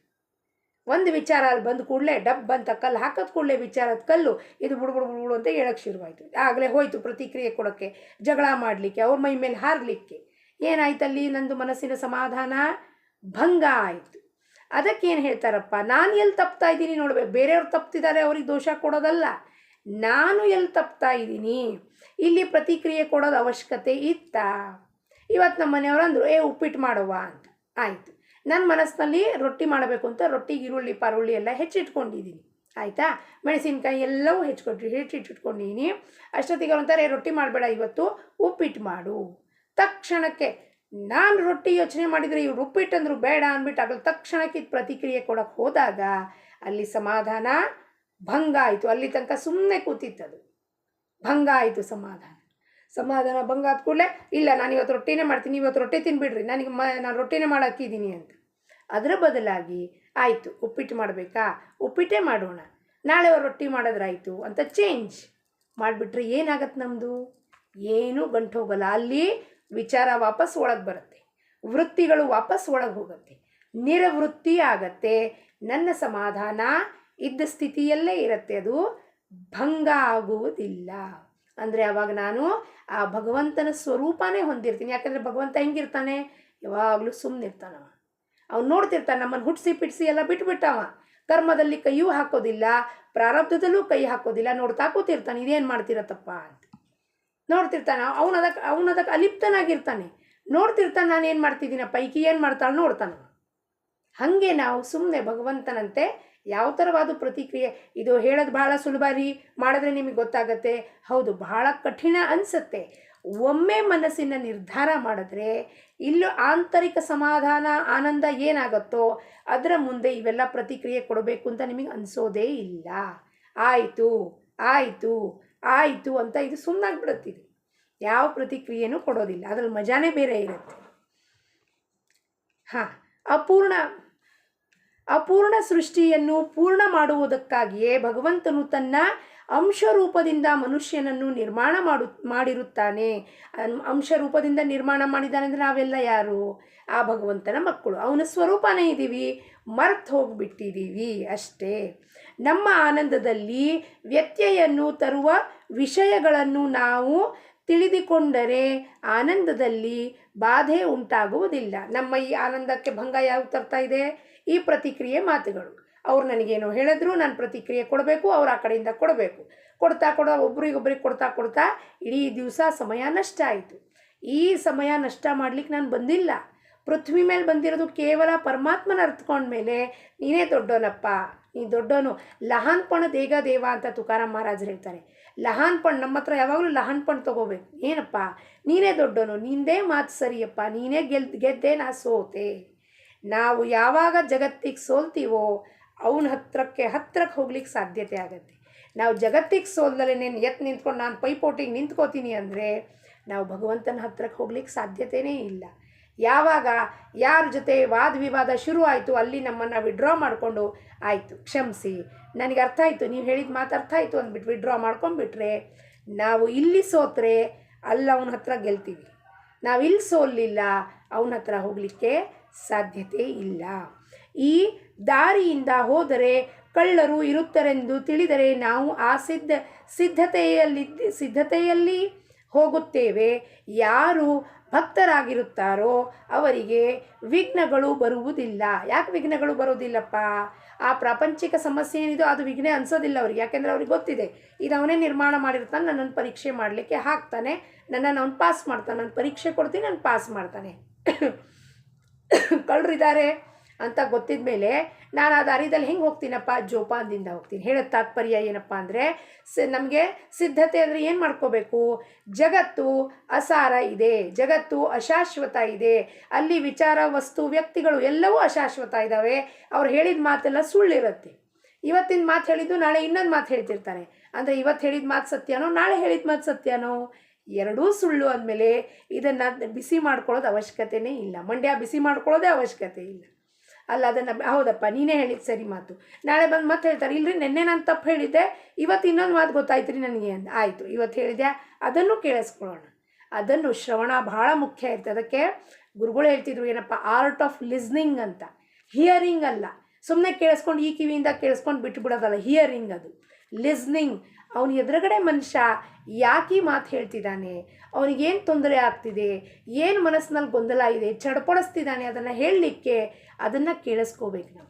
ಒಂದು ವಿಚಾರ ಅಲ್ಲಿ ಬಂದ ಕೂಡಲೇ ಡಬ್ ಅಂತ ಕಲ್ಲು ಹಾಕೋದು ಕೂಡಲೇ ವಿಚಾರದ ಕಲ್ಲು ಇದು ಬುಡು ಅಂತ ಹೇಳಕ್ಕೆ ಶುರುವಾಯಿತು. ಆಗಲೇ ಹೋಯಿತು ಪ್ರತಿಕ್ರಿಯೆ ಕೊಡೋಕ್ಕೆ, ಜಗಳ ಮಾಡಲಿಕ್ಕೆ, ಅವ್ರ ಮೈ ಮೇಲೆ ಹಾರಲಿಕ್ಕೆ. ಏನಾಯ್ತಲ್ಲಿ? ನಂದು ಮನಸ್ಸಿನ ಸಮಾಧಾನ ಭಂಗ ಆಯಿತು. ಅದಕ್ಕೇನು ಹೇಳ್ತಾರಪ್ಪ, ನಾನು ಎಲ್ಲಿ ತಪ್ತಾ ಇದ್ದೀನಿ ನೋಡ್ಬೇಕು. ಬೇರೆಯವ್ರು ತಪ್ತಿದ್ದಾರೆ, ಅವ್ರಿಗೆ ದೋಷ ಕೊಡೋದಲ್ಲ, ನಾನು ಎಲ್ಲಿ ತಪ್ತಾ ಇದ್ದೀನಿ, ಇಲ್ಲಿ ಪ್ರತಿಕ್ರಿಯೆ ಕೊಡೋದು ಅವಶ್ಯಕತೆ ಇತ್ತಾ? ಇವತ್ತು ನಮ್ಮ ಮನೆಯವರು ಅಂದರು, ಉಪ್ಪಿಟ್ಟು ಮಾಡುವ ಅಂತ. ಆಯಿತು, ನನ್ನ ಮನಸ್ಸಿನಲ್ಲಿ ರೊಟ್ಟಿ ಮಾಡಬೇಕು ಅಂತ ರೊಟ್ಟಿಗೆ ಈರುಳ್ಳಿ ಪಾರುಳ್ಳಿ ಎಲ್ಲ ಹೆಚ್ಚಿಟ್ಕೊಂಡಿದ್ದೀನಿ. ಆಯಿತಾ, ಮೆಣಸಿನ್ಕಾಯಿ ಎಲ್ಲವೂ ಹೆಚ್ಚಿಟ್ಕೊಂಡಿದ್ದೀನಿ. ಅಷ್ಟೊತ್ತಿಗೆ ಒಂಥರ ರೊಟ್ಟಿ ಮಾಡಬೇಡ, ಇವತ್ತು ಉಪ್ಪಿಟ್ಟು ಮಾಡು. ತಕ್ಷಣಕ್ಕೆ ನಾನು ರೊಟ್ಟಿ ಯೋಚನೆ ಮಾಡಿದರೆ ಇವ್ರು ಉಪ್ಪಿಟ್ಟಂದ್ರು ಬೇಡ ಅಂದ್ಬಿಟ್ಟು ಆಗಲ್ಲ. ತಕ್ಷಣಕ್ಕೆ ಪ್ರತಿಕ್ರಿಯೆ ಕೊಡೋಕ್ಕೆ ಹೋದಾಗ ಅಲ್ಲಿ ಸಮಾಧಾನ ಭಂಗ ಆಯಿತು. ಅಲ್ಲಿ ತನಕ ಸುಮ್ಮನೆ ಕೂತಿತ್ತದು, ಭಂಗ ಆಯಿತು ಸಮಾಧಾನ ಭಂಗ ಆದ ಕೂಡಲೇ ಇಲ್ಲ ನಾನು ಇವತ್ತು ರೊಟ್ಟಿನೇ ಮಾಡ್ತೀನಿ, ಇವತ್ತು ರೊಟ್ಟಿ ತಿನ್ಬಿಡ್ರಿ, ನಾನು ರೊಟ್ಟಿನೇ ಮಾಡಾಕಿದ್ದೀನಿ ಅಂತ. ಅದರ ಬದಲಾಗಿ ಆಯಿತು ಉಪ್ಪಿಟ್ಟು ಮಾಡಬೇಕಾ, ಉಪ್ಪಿಟ್ಟೇ ಮಾಡೋಣ, ನಾಳೆ ರೊಟ್ಟಿ ಮಾಡೋದ್ರಾಯಿತು ಅಂತ ಚೇಂಜ್ ಮಾಡಿಬಿಟ್ರೆ ಏನಾಗತ್ತೆ ನಮ್ಮದು? ಏನೂ ಗಂಟು ಹೋಗಲ್ಲ. ಅಲ್ಲಿ ವಿಚಾರ ವಾಪಸ್ ಒಳಗೆ ಬರುತ್ತೆ, ವೃತ್ತಿಗಳು ವಾಪಸ್ ಒಳಗೆ ಹೋಗುತ್ತೆ, ನಿರವೃತ್ತಿ ಆಗತ್ತೆ. ನನ್ನ ಸಮಾಧಾನ ಇದ್ದ ಸ್ಥಿತಿಯಲ್ಲೇ ಇರುತ್ತೆ, ಅದು ಭಂಗ ಆಗುವುದಿಲ್ಲ. ಅಂದರೆ ಅವಾಗ ನಾನು ಆ ಭಗವಂತನ ಸ್ವರೂಪನೇ ಹೊಂದಿರ್ತೀನಿ. ಯಾಕಂದರೆ ಭಗವಂತ ಹೆಂಗಿರ್ತಾನೆ? ಯಾವಾಗಲೂ ಸುಮ್ಮನಿರ್ತಾನವ. ಅವ್ನು ನೋಡ್ತಿರ್ತಾನೆ, ನಮ್ಮನ್ನು ಹುಟ್ಟಿಸಿ ಪಿಡಿಸಿ ಎಲ್ಲ ಬಿಟ್ಬಿಟ್ಟವ. ಕರ್ಮದಲ್ಲಿ ಕೈಯೂ ಹಾಕೋದಿಲ್ಲ, ಪ್ರಾರಬ್ಧದಲ್ಲೂ ಕೈ ಹಾಕೋದಿಲ್ಲ, ನೋಡ್ತಾ ಕೂತಿರ್ತಾನೆ, ಇದೇನು ಮಾಡ್ತಿರತ್ತಪ್ಪ ಅಂತ ನೋಡ್ತಿರ್ತಾನೆ. ಅವನದಕ್ಕೆ ಅಲಿಪ್ತನಾಗಿರ್ತಾನೆ, ನೋಡ್ತಿರ್ತಾನೆ ನಾನು ಏನು ಮಾಡ್ತಿದ್ದೀನಪ್ಪ, ಈಕಿ ಏನು ಮಾಡ್ತಾಳೆ ನೋಡ್ತಾನೆ. ಹಾಗೆ ನಾವು ಸುಮ್ಮನೆ ಭಗವಂತನಂತೆ ಯಾವ ಥರವಾದ ಪ್ರತಿಕ್ರಿಯೆ, ಇದು ಹೇಳೋದು ಭಾಳ ಸುಲಭ ರೀ, ಮಾಡಿದ್ರೆ ನಿಮಗೆ ಗೊತ್ತಾಗತ್ತೆ. ಹೌದು, ಬಹಳ ಕಠಿಣ ಅನಿಸುತ್ತೆ. ಒಮ್ಮೆ ಮನಸ್ಸಿನ ನಿರ್ಧಾರ ಮಾಡಿದ್ರೆ ಇಲ್ಲೂ ಆಂತರಿಕ ಸಮಾಧಾನ ಆನಂದ ಏನಾಗುತ್ತೋ ಅದರ ಮುಂದೆ ಇವೆಲ್ಲ ಪ್ರತಿಕ್ರಿಯೆ ಕೊಡಬೇಕು ಅಂತ ನಿಮಗೆ ಅನಿಸೋದೇ ಇಲ್ಲ. ಆಯಿತು ಆಯಿತು ಆಯಿತು ಅಂತ ಇದು ಸುಮ್ಮನಾಗ್ಬಿಡುತ್ತಿದೆ, ಯಾವ ಪ್ರತಿಕ್ರಿಯೆನೂ ಕೊಡೋದಿಲ್ಲ. ಅದ್ರಲ್ಲಿ ಮಜಾನೇ ಬೇರೆ ಇರುತ್ತೆ. ಹಾಂ, ಅಪೂರ್ಣ ಸೃಷ್ಟಿಯನ್ನು ಪೂರ್ಣ ಮಾಡುವುದಕ್ಕಾಗಿಯೇ ಭಗವಂತನು ತನ್ನ ಅಂಶರೂಪದಿಂದ ಮನುಷ್ಯನನ್ನು ನಿರ್ಮಾಣ ಮಾಡಿರುತ್ತಾನೆ. ಅಂಶರೂಪದಿಂದ ನಿರ್ಮಾಣ ಮಾಡಿದ್ದಾನೆ ಅಂದರೆ ನಾವೆಲ್ಲ ಯಾರು? ಆ ಭಗವಂತನ ಮಕ್ಕಳು, ಅವನ ಸ್ವರೂಪನೇ ಇದ್ದೀವಿ, ಮರ್ತು ಹೋಗಿಬಿಟ್ಟಿದ್ದೀವಿ ಅಷ್ಟೇ. ನಮ್ಮ ಆನಂದದಲ್ಲಿ ವ್ಯತ್ಯಯನ್ನು ತರುವ ವಿಷಯಗಳನ್ನು ನಾವು ತಿಳಿದುಕೊಂಡರೆ ಆನಂದದಲ್ಲಿ ಬಾಧೆ ಉಂಟಾಗುವುದಿಲ್ಲ. ನಮ್ಮ ಈ ಆನಂದಕ್ಕೆ ಭಂಗ ಯಾವ ತರ್ತಾ ಇದೆ? ಈ ಪ್ರತಿಕ್ರಿಯೆ ಮಾತುಗಳು. ಅವ್ರು ನನಗೇನೋ ಹೇಳಿದ್ರು, ನಾನು ಪ್ರತಿಕ್ರಿಯೆ ಕೊಡಬೇಕು, ಅವ್ರು ಆ ಕಡೆಯಿಂದ ಕೊಡಬೇಕು. ಕೊಡ್ತಾ ಒಬ್ರಿಗೊಬ್ರಿಗೆ ಕೊಡ್ತಾ ಇಡೀ ದಿವಸ ಸಮಯ ನಷ್ಟ ಆಯಿತು. ಈ ಸಮಯ ನಷ್ಟ ಮಾಡ್ಲಿಕ್ಕೆ ನಾನು ಬಂದಿಲ್ಲ. ಪೃಥ್ವಿ ಮೇಲೆ ಬಂದಿರೋದು ಕೇವಲ ಪರಮಾತ್ಮನ ಅರ್ಥಕೊಂಡ್ಮೇಲೆ ನೀನೇ ದೊಡ್ಡೋನಪ್ಪ, ನೀ ದೊಡ್ಡೋನು. ಲಹಾನ್ಪಣ ದೇಗ ದೇವ ಅಂತ ತುಕಾರಾಮ್ ಮಹಾರಾಜರು ಹೇಳ್ತಾರೆ. ಲಹಾನ್ಪಣ್ ನಮ್ಮ ಹತ್ರ ಯಾವಾಗಲೂ ಲಹಾನ್ಪಣ್ ತೊಗೋಬೇಕು. ಏನಪ್ಪ, ನೀನೇ ದೊಡ್ಡೋನು, ನಿಂದೇ ಮಾತು ಸರಿಯಪ್ಪ, ನೀನೇ ಗೆದ್ದೆ, ನಾ ಸೋತೆ. ನಾವು ಯಾವಾಗ ಜಗತ್ತಿಗೆ ಸೋಲ್ತೀವೋ ಅವನ ಹತ್ರಕ್ಕೆ ಹೋಗ್ಲಿಕ್ಕೆ ಸಾಧ್ಯತೆ ಆಗುತ್ತೆ. ನಾವು ಜಗತ್ತಿಗೆ ಸೋಲ್ದಲೇ ನಿಂತ್ಕೊಂಡು ನಾನು ಪೈಪೋಟಿಗೆ ನಿಂತ್ಕೋತೀನಿ ಅಂದರೆ ನಾವು ಭಗವಂತನ ಹತ್ರಕ್ಕೆ ಹೋಗ್ಲಿಕ್ಕೆ ಸಾಧ್ಯತೆಯೇ ಇಲ್ಲ. ಯಾವಾಗ ಯಾರ ಜೊತೆ ವಾದ ವಿವಾದ ಶುರು ಆಯಿತು ಅಲ್ಲಿ ನಮ್ಮನ್ನು ವಿಡ್ರಾ ಮಾಡಿಕೊಂಡು ಆಯಿತು ಕ್ಷಮಿಸಿ, ನನಗೆ ಅರ್ಥ ಆಯಿತು, ನೀವು ಹೇಳಿದ ಮಾತು ಅರ್ಥ ಆಯಿತು ಅಂದ್ಬಿಟ್ಟು ವಿಡ್ರಾ ಮಾಡ್ಕೊಂಡ್ಬಿಟ್ರೆ ನಾವು ಇಲ್ಲಿ ಸೋತ್ರೆ ಅಲ್ಲಿ ಅವನ ಹತ್ರ ಗೆಲ್ತೀವಿ. ನಾವು ಇಲ್ಲಿ ಸೋಲಿಲ್ಲ, ಅವನ ಹತ್ರ ಹೋಗಲಿಕ್ಕೆ ಸಾಧ್ಯತೆ ಇಲ್ಲ. ಈ ದಾರಿಯಿಂದ ಹೋದರೆ ಕಳ್ಳರು ಇರುತ್ತಾರೆಂದು ತಿಳಿದರೆ ನಾವು ಆ ಸಿದ್ಧತೆಯಲ್ಲಿ ಹೋಗುತ್ತೇವೆ. ಯಾರು ಭಕ್ತರಾಗಿರುತ್ತಾರೋ ಅವರಿಗೆ ವಿಘ್ನಗಳು ಬರುವುದಿಲ್ಲ. ಯಾಕೆ ವಿಘ್ನಗಳು ಬರೋದಿಲ್ಲಪ್ಪ? ಆ ಪ್ರಾಪಂಚಿಕ ಸಮಸ್ಯೆ ಏನಿದೋ ಅದು ವಿಘ್ನ ಅನಿಸೋದಿಲ್ಲ ಅವ್ರಿಗೆ. ಯಾಕೆಂದರೆ ಅವ್ರಿಗೆ ಗೊತ್ತಿದೆ, ಇದು ಅವನೇ ನಿರ್ಮಾಣ ಮಾಡಿರ್ತಾನೆ, ನನ್ನನ್ನು ಪರೀಕ್ಷೆ ಮಾಡಲಿಕ್ಕೆ ಹಾಕ್ತಾನೆ, ನನ್ನನ್ನು ಅವ್ನು ಪಾಸ್ ಮಾಡ್ತಾನೆ, ನಾನು ಪರೀಕ್ಷೆ ಕೊಡ್ತೀನಿ, ನಾನು ಪಾಸ್ ಮಾಡ್ತಾನೆ. ಕಳ್ಳರಿದ್ದಾರೆ ಅಂತ ಗೊತ್ತಿದ ಮೇಲೆ ನಾನು ಆ ದಾರಿದಲ್ಲಿ ಹೆಂಗೆ ಹೋಗ್ತೀನಪ್ಪ? ಜೋಪಾನದಿಂದ ಹೋಗ್ತೀನಿ. ಹೇಳೋದು ತಾತ್ಪರ್ಯ ಏನಪ್ಪ ಅಂದರೆ, ನಮಗೆ ಸಿದ್ಧತೆ ಅಂದರೆ ಏನು ಮಾಡ್ಕೋಬೇಕು? ಜಗತ್ತು ಅಸಾರ ಇದೆ, ಜಗತ್ತು ಅಶಾಶ್ವತ ಇದೆ, ಅಲ್ಲಿ ವಿಚಾರ ವಸ್ತು ವ್ಯಕ್ತಿಗಳು ಎಲ್ಲವೂ ಅಶಾಶ್ವತ ಇದ್ದಾವೆ. ಅವ್ರು ಹೇಳಿದ ಮಾತೆಲ್ಲ ಸುಳ್ಳಿರುತ್ತೆ. ಇವತ್ತಿನ ಮಾತು ಹೇಳಿದ್ದು ನಾಳೆ ಇನ್ನೊಂದು ಮಾತು ಹೇಳ್ತಿರ್ತಾರೆ. ಅಂದರೆ ಇವತ್ತು ಹೇಳಿದ ಮಾತು ಸತ್ಯನೋ ನಾಳೆ ಹೇಳಿದ ಮಾತು ಸತ್ಯನೋ? ಎರಡೂ ಸುಳ್ಳು ಅಂದಮೇಲೆ ಇದನ್ನು ಬಿಸಿ ಮಾಡ್ಕೊಳ್ಳೋದು ಅವಶ್ಯಕತೆಯೇ ಇಲ್ಲ. ಮಂಡ್ಯ ಬಿಸಿ ಮಾಡ್ಕೊಳ್ಳೋದೇ ಅವಶ್ಯಕತೆ ಇಲ್ಲ. ಅಲ್ಲ, ಅದನ್ನು ಹೌದಪ್ಪ ನೀನೇ ಹೇಳಿದ್ದು ಸರಿ ಮಾತು, ನಾಳೆ ಬಂದು ಮತ್ತೆ ಹೇಳ್ತಾರೆ ಇಲ್ಲರಿ ನೆನ್ನೆ ನಾನು ತಪ್ಪು ಹೇಳಿದ್ದೆ, ಇವತ್ತು ಇನ್ನೊಂದು ಮಾತು ಗೊತ್ತಾಯ್ತು ರೀ ನನಗೆ ಅಂತ. ಆಯಿತು, ಇವತ್ತು ಹೇಳಿದೆ, ಅದನ್ನು ಕೇಳಿಸ್ಕೊಳ್ಳೋಣ. ಅದನ್ನು ಶ್ರವಣ ಭಾಳ ಮುಖ್ಯ ಇರ್ತದೆ. ಅದಕ್ಕೆ ಗುರುಗಳು ಹೇಳ್ತಿದ್ರು ಏನಪ್ಪ, ಆರ್ಟ್ ಆಫ್ ಲಿಸ್ನಿಂಗ್ ಅಂತ. ಹಿಯರಿಂಗ್ ಅಲ್ಲ, ಸುಮ್ಮನೆ ಕೇಳಿಸ್ಕೊಂಡು ಈ ಕಿವಿಯಿಂದ ಕೇಳಿಸ್ಕೊಂಡು ಬಿಟ್ಟುಬಿಡೋದಲ್ಲ, ಹಿಯರಿಂಗ್ ಅದು. ಲಿಸ್ನಿಂಗ್, ಅವನ ಎದುರುಗಡೆ ಮನುಷ್ಯ ಯಾಕೆ ಮಾತು ಹೇಳ್ತಿದ್ದಾನೆ, ಅವನಿಗೇನು ತೊಂದರೆ ಆಗ್ತಿದೆ, ಏನು ಮನಸ್ಸಿನಲ್ಲಿ ಗೊಂದಲ ಇದೆ, ಚಡ್ಪಡಿಸ್ತಿದ್ದಾನೆ, ಅದನ್ನು ಹೇಳಲಿಕ್ಕೆ ಅದನ್ನು ಕೇಳಿಸ್ಕೋಬೇಕು ನಾವು.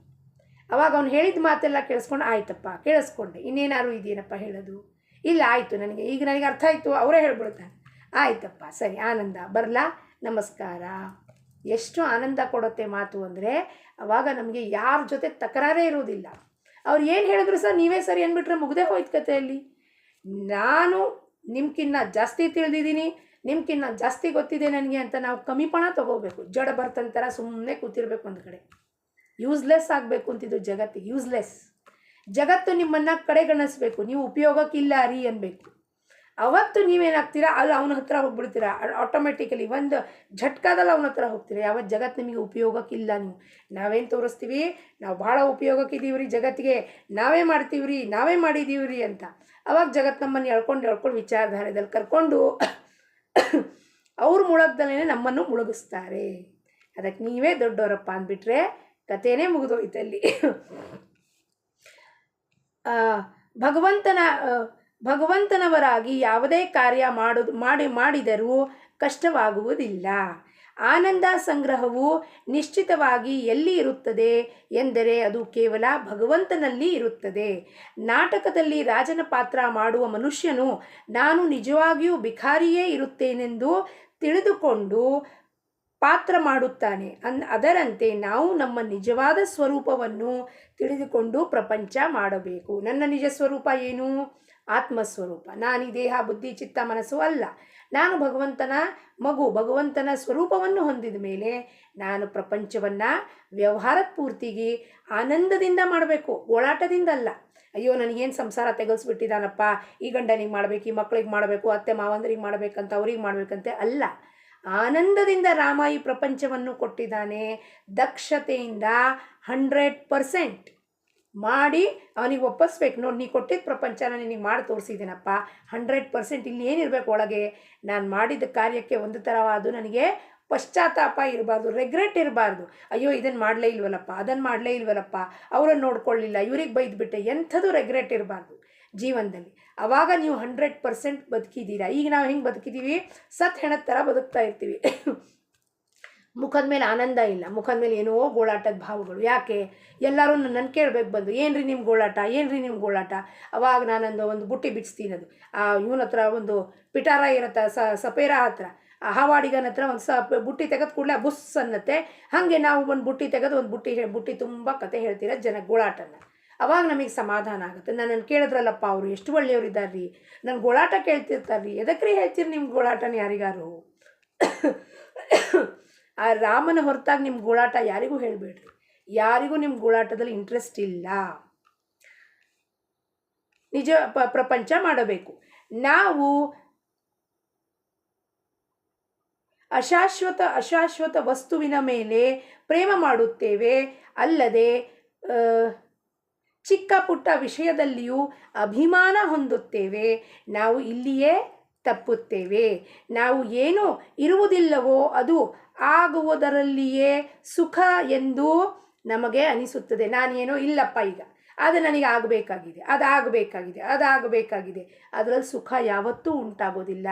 ಅವಾಗ ಅವ್ನು ಹೇಳಿದ ಮಾತೆಲ್ಲ ಕೇಳಿಸ್ಕೊಂಡು ಆಯ್ತಪ್ಪ ಕೇಳಿಸ್ಕೊಂಡೆ, ಇನ್ನೇನಾದ್ರು ಇದೆಯೇನಪ್ಪ ಹೇಳೋದು? ಇಲ್ಲ, ಆಯಿತು, ಈಗ ನನಗೆ ಅರ್ಥ ಆಯಿತು, ಅವರೇ ಹೇಳ್ಬಿಡ್ತಾರೆ. ಆಯ್ತಪ್ಪ ಸರಿ, ಆನಂದ ಬರಲಾ, ನಮಸ್ಕಾರ. ಎಷ್ಟು ಆನಂದ ಕೊಡುತ್ತೆ ಮಾತು ಅಂದರೆ, ಅವಾಗ ನಮಗೆ ಯಾರ ಜೊತೆ ತಕರಾರೇ ಇರೋದಿಲ್ಲ. ಅವ್ರು ಏನು ಹೇಳಿದ್ರು ಸರ್ ನೀವೇ ಸರಿ ಅಂದ್ಬಿಟ್ರೆ ಮುಗ್ದೇ ಹೋಯ್ತು ಕಥೆಯಲ್ಲಿ. ನಾನು ನಿಮ್ಗಿನ್ನ ಜಾಸ್ತಿ ತಿಳಿದಿದ್ದೀನಿ, ನಿಮ್ಗಿನ್ನ ಜಾಸ್ತಿ ಗೊತ್ತಿದೆ ನನಗೆ ಅಂತ ನಾವು ಕಮಿಪಣ ತೊಗೋಬೇಕು. ಜಡ ಬರ್ತಂತರ ಸುಮ್ಮನೆ ಕೂತಿರ್ಬೇಕು ಒಂದು ಕಡೆ. ಯೂಸ್ಲೆಸ್ ಆಗಬೇಕು ಅಂತಿದ್ದು ಜಗತ್ತಿಗೆ, ಯೂಸ್ಲೆಸ್. ಜಗತ್ತು ನಿಮ್ಮನ್ನು ಕಡೆಗಣಿಸ್ಬೇಕು, ನೀವು ಉಪಯೋಗಕ್ಕಿಲ್ಲ ರೀ ಅನ್ಬೇಕು. ಅವತ್ತು ನೀವೇನಾಗ್ತೀರಾ ಅಲ್ಲಿ ಅವನ ಹತ್ರ ಹೋಗ್ಬಿಡ್ತೀರಾ, ಆಟೋಮೆಟಿಕಲಿ ಒಂದು ಝಟ್ಕಾದಲ್ಲಿ ಅವನ ಹತ್ರ ಹೋಗ್ತೀರಾ. ಯಾವತ್ತು ಜಗತ್ತು ನಿಮಗೆ ಉಪಯೋಗಕ್ಕಿಲ್ಲ. ನಾವೇನು ತೋರಿಸ್ತೀವಿ, ನಾವು ಭಾಳ ಉಪಯೋಗಕ್ಕಿದ್ದೀವಿ ರೀ ಜಗತ್ತಿಗೆ, ನಾವೇ ಮಾಡ್ತೀವಿ ರೀ, ನಾವೇ ಮಾಡಿದ್ದೀವಿ ರೀ ಅಂತ. ಅವಾಗ ಜಗತ್ತು ನಮ್ಮನ್ನು ಎಳ್ಕೊಂಡು ವಿಚಾರಧಾರೆಯಲ್ಲಿ ಕರ್ಕೊಂಡು ಅವ್ರ ಮುಳುಗ್ದಲ್ಲೇ ನಮ್ಮನ್ನು ಮುಳುಗಿಸ್ತಾರೆ. ಅದಕ್ಕೆ ನೀವೇ ದೊಡ್ಡವರಪ್ಪ ಅಂದ್ಬಿಟ್ರೆ ಕಥೆನೇ ಮುಗಿದೋಯ್ತಲ್ಲಿ. ಭಗವಂತನವರಾಗಿ ಯಾವುದೇ ಕಾರ್ಯ ಮಾಡಿದರೂ ಕಷ್ಟವಾಗುವುದಿಲ್ಲ. ಆನಂದ ಸಂಗ್ರಹವು ನಿಶ್ಚಿತವಾಗಿ ಎಲ್ಲಿ ಇರುತ್ತದೆ ಎಂದರೆ ಅದು ಕೇವಲ ಭಗವಂತನಲ್ಲಿ ಇರುತ್ತದೆ. ನಾಟಕದಲ್ಲಿ ರಾಜನ ಪಾತ್ರ ಮಾಡುವ ಮನುಷ್ಯನು ನಾನು ನಿಜವಾಗಿಯೂ ಭಿಕಾರಿಯೇ ಇರುತ್ತೇನೆಂದು ತಿಳಿದುಕೊಂಡು ಪಾತ್ರ ಮಾಡುತ್ತಾನೆ. ಅದರಂತೆ ನಾವು ನಮ್ಮ ನಿಜವಾದ ಸ್ವರೂಪವನ್ನು ತಿಳಿದುಕೊಂಡು ಪ್ರಪಂಚ ಮಾಡಬೇಕು. ನನ್ನ ನಿಜ ಸ್ವರೂಪ ಏನು? ಆತ್ಮಸ್ವರೂಪ. ನಾನು ಈ ದೇಹ ಬುದ್ಧಿ ಚಿತ್ತ ಮನಸ್ಸು ಅಲ್ಲ, ನಾನು ಭಗವಂತನ ಮಗು. ಭಗವಂತನ ಸ್ವರೂಪವನ್ನು ಹೊಂದಿದ ಮೇಲೆ ನಾನು ಪ್ರಪಂಚವನ್ನು ವ್ಯವಹಾರದ ಪೂರ್ತಿಗೆ ಆನಂದದಿಂದ ಮಾಡಬೇಕು, ಗೋಳಾಟದಿಂದ ಅಲ್ಲ. ಅಯ್ಯೋ ನನಗೇನು ಸಂಸಾರ ತೆಗೆಸ್ಬಿಟ್ಟಿದ್ದಾನಪ್ಪ, ಈ ಗಂಡನಿಗೆ ಮಾಡಬೇಕು, ಈ ಮಕ್ಕಳಿಗೆ ಮಾಡಬೇಕು, ಅತ್ತೆ ಮಾವಂದ್ರಿಗೆ ಮಾಡಬೇಕಂತ, ಅವ್ರಿಗೆ ಮಾಡಬೇಕಂತೆ ಅಲ್ಲ. ಆನಂದದಿಂದ ರಾಮ ಈ ಪ್ರಪಂಚವನ್ನು ಕೊಟ್ಟಿದ್ದಾನೆ. ದಕ್ಷತೆಯಿಂದ 100% ಮಾಡಿ ಅವನಿಗೆ ಒಪ್ಪಿಸ್ಬೇಕು. ನೋಡಿ, ನೀ ಕೊಟ್ಟಿದ್ದ ಪ್ರಪಂಚನ ನಿನಗೆ ಮಾಡಿ ತೋರಿಸಿದ್ದೀನಪ್ಪ, 100% ಇಲ್ಲಿ ಏನಿರಬೇಕು ಒಳಗೆ, ನಾನು ಮಾಡಿದ ಕಾರ್ಯಕ್ಕೆ ಒಂದು ಥರವಾದ ನನಗೆ ಪಶ್ಚಾತ್ತಾಪ ಇರಬಾರ್ದು, ರೆಗ್ರೆಟ್ ಇರಬಾರ್ದು. ಅಯ್ಯೋ ಇದನ್ನು ಮಾಡಲೇ ಇಲ್ವಲ್ಲಪ್ಪ, ಅದನ್ನು ಮಾಡಲೇ ಇಲ್ವಲ್ಲಪ್ಪ, ಅವರನ್ನು ನೋಡ್ಕೊಳ್ಳಿಲ್ಲ, ಇವ್ರಿಗೆ ಬೈದ್ಬಿಟ್ಟೆ, ಎಂಥದ್ದು ರೆಗ್ರೆಟ್ ಇರಬಾರ್ದು ಜೀವನದಲ್ಲಿ. ಆವಾಗ ನೀವು 100% ಬದುಕಿದ್ದೀರಾ. ಈಗ ನಾವು ಹೆಂಗೆ ಬದುಕಿದ್ದೀವಿ? ಸತ್ ಹೆಣದ ಥರ ಬದುಕ್ತಾ ಇರ್ತೀವಿ. ಮುಖದ ಮೇಲೆ ಆನಂದ ಇಲ್ಲ, ಮುಖದ ಮೇಲೆ ಏನೋ ಗೋಳಾಟದ ಭಾವಗಳು. ಯಾಕೆ? ಎಲ್ಲರೂ ನನ್ನನ್ನು ಕೇಳಬೇಕು ಬಂದು, ಏನು ರೀ ನಿಮ್ಮ ಗೋಳಾಟ, ಏನು ರೀ ನಿಮ್ಮ ಗೋಳಾಟ? ಅವಾಗ ನಾನೊಂದು ಒಂದು ಬುಟ್ಟಿ ಬಿಡಿಸ್ತೀನಿ. ಅದು ಇವನ ಹತ್ರ ಒಂದು ಪಿಟಾರ ಇರುತ್ತೆ, ಸಪೇರ ಹತ್ರ, ಹವಾಡಿಗನ ಹತ್ರ ಒಂದು ಬುಟ್ಟಿ ತೆಗೆದು ಕೂಡಲೇ ಬುಸ್ ಅನ್ನತ್ತೆ. ಹಾಗೆ ನಾವು ಒಂದು ಬುಟ್ಟಿ ತೆಗೆದು ಒಂದು ಬುಟ್ಟಿ ತುಂಬ ಕತೆ ಹೇಳ್ತೀರ ಜನ ಗೋಳಾಟನ. ಅವಾಗ ನಮಗೆ ಸಮಾಧಾನ ಆಗುತ್ತೆ. ನನ್ನನ್ನು ಕೇಳಿದ್ರಲ್ಲಪ್ಪ ಅವರು ಎಷ್ಟು ಒಳ್ಳೆಯವ್ರು ಇದ್ದಾರೆ ರೀ, ನನ್ನ ಗೋಳಾಟ ಕೇಳ್ತಿರ್ತಾರೆ ರೀ, ಎದಕ್ಕೆ ರೀ ಹೇಳ್ತೀರಿ ನಿಮ್ಮ ಗೋಳಾಟನ ಯಾರಿಗಾರು? ಆ ರಾಮನ ಹೊರತಾಗಿ ನಿಮ್ಮ ಗೋಳಾಟ ಯಾರಿಗೂ ಹೇಳಬೇಡ್ರಿ. ಯಾರಿಗೂ ನಿಮ್ಮ ಗೋಳಾಟದಲ್ಲಿ ಇಂಟ್ರೆಸ್ಟ್ ಇಲ್ಲ. ನಿಜ ಪ್ರಪಂಚ ಮಾಡಬೇಕು. ನಾವು ಅಶಾಶ್ವತ ವಸ್ತುವಿನ ಮೇಲೆ ಪ್ರೇಮ ಮಾಡುತ್ತೇವೆ, ಅಲ್ಲದೆ ಚಿಕ್ಕ ಪುಟ್ಟ ವಿಷಯದಲ್ಲಿಯೂ ಅಭಿಮಾನ ಹೊಂದುತ್ತೇವೆ. ನಾವು ಇಲ್ಲಿಯೇ ತಪ್ಪುತ್ತೇವೆ. ನಾವು ಏನು ಇರುವುದಿಲ್ಲವೋ ಅದು ಆಗುವುದರಲ್ಲಿಯೇ ಸುಖ ಎಂದು ನಮಗೆ ಅನಿಸುತ್ತದೆ. ನಾನೇನೋ ಇಲ್ಲಪ್ಪ, ಈಗ ಅದು ನನಗೆ ಆಗಬೇಕಾಗಿದೆ, ಅದಾಗಬೇಕಾಗಿದೆ, ಅದರಲ್ಲಿ ಸುಖ ಯಾವತ್ತೂ ಉಂಟಾಗೋದಿಲ್ಲ.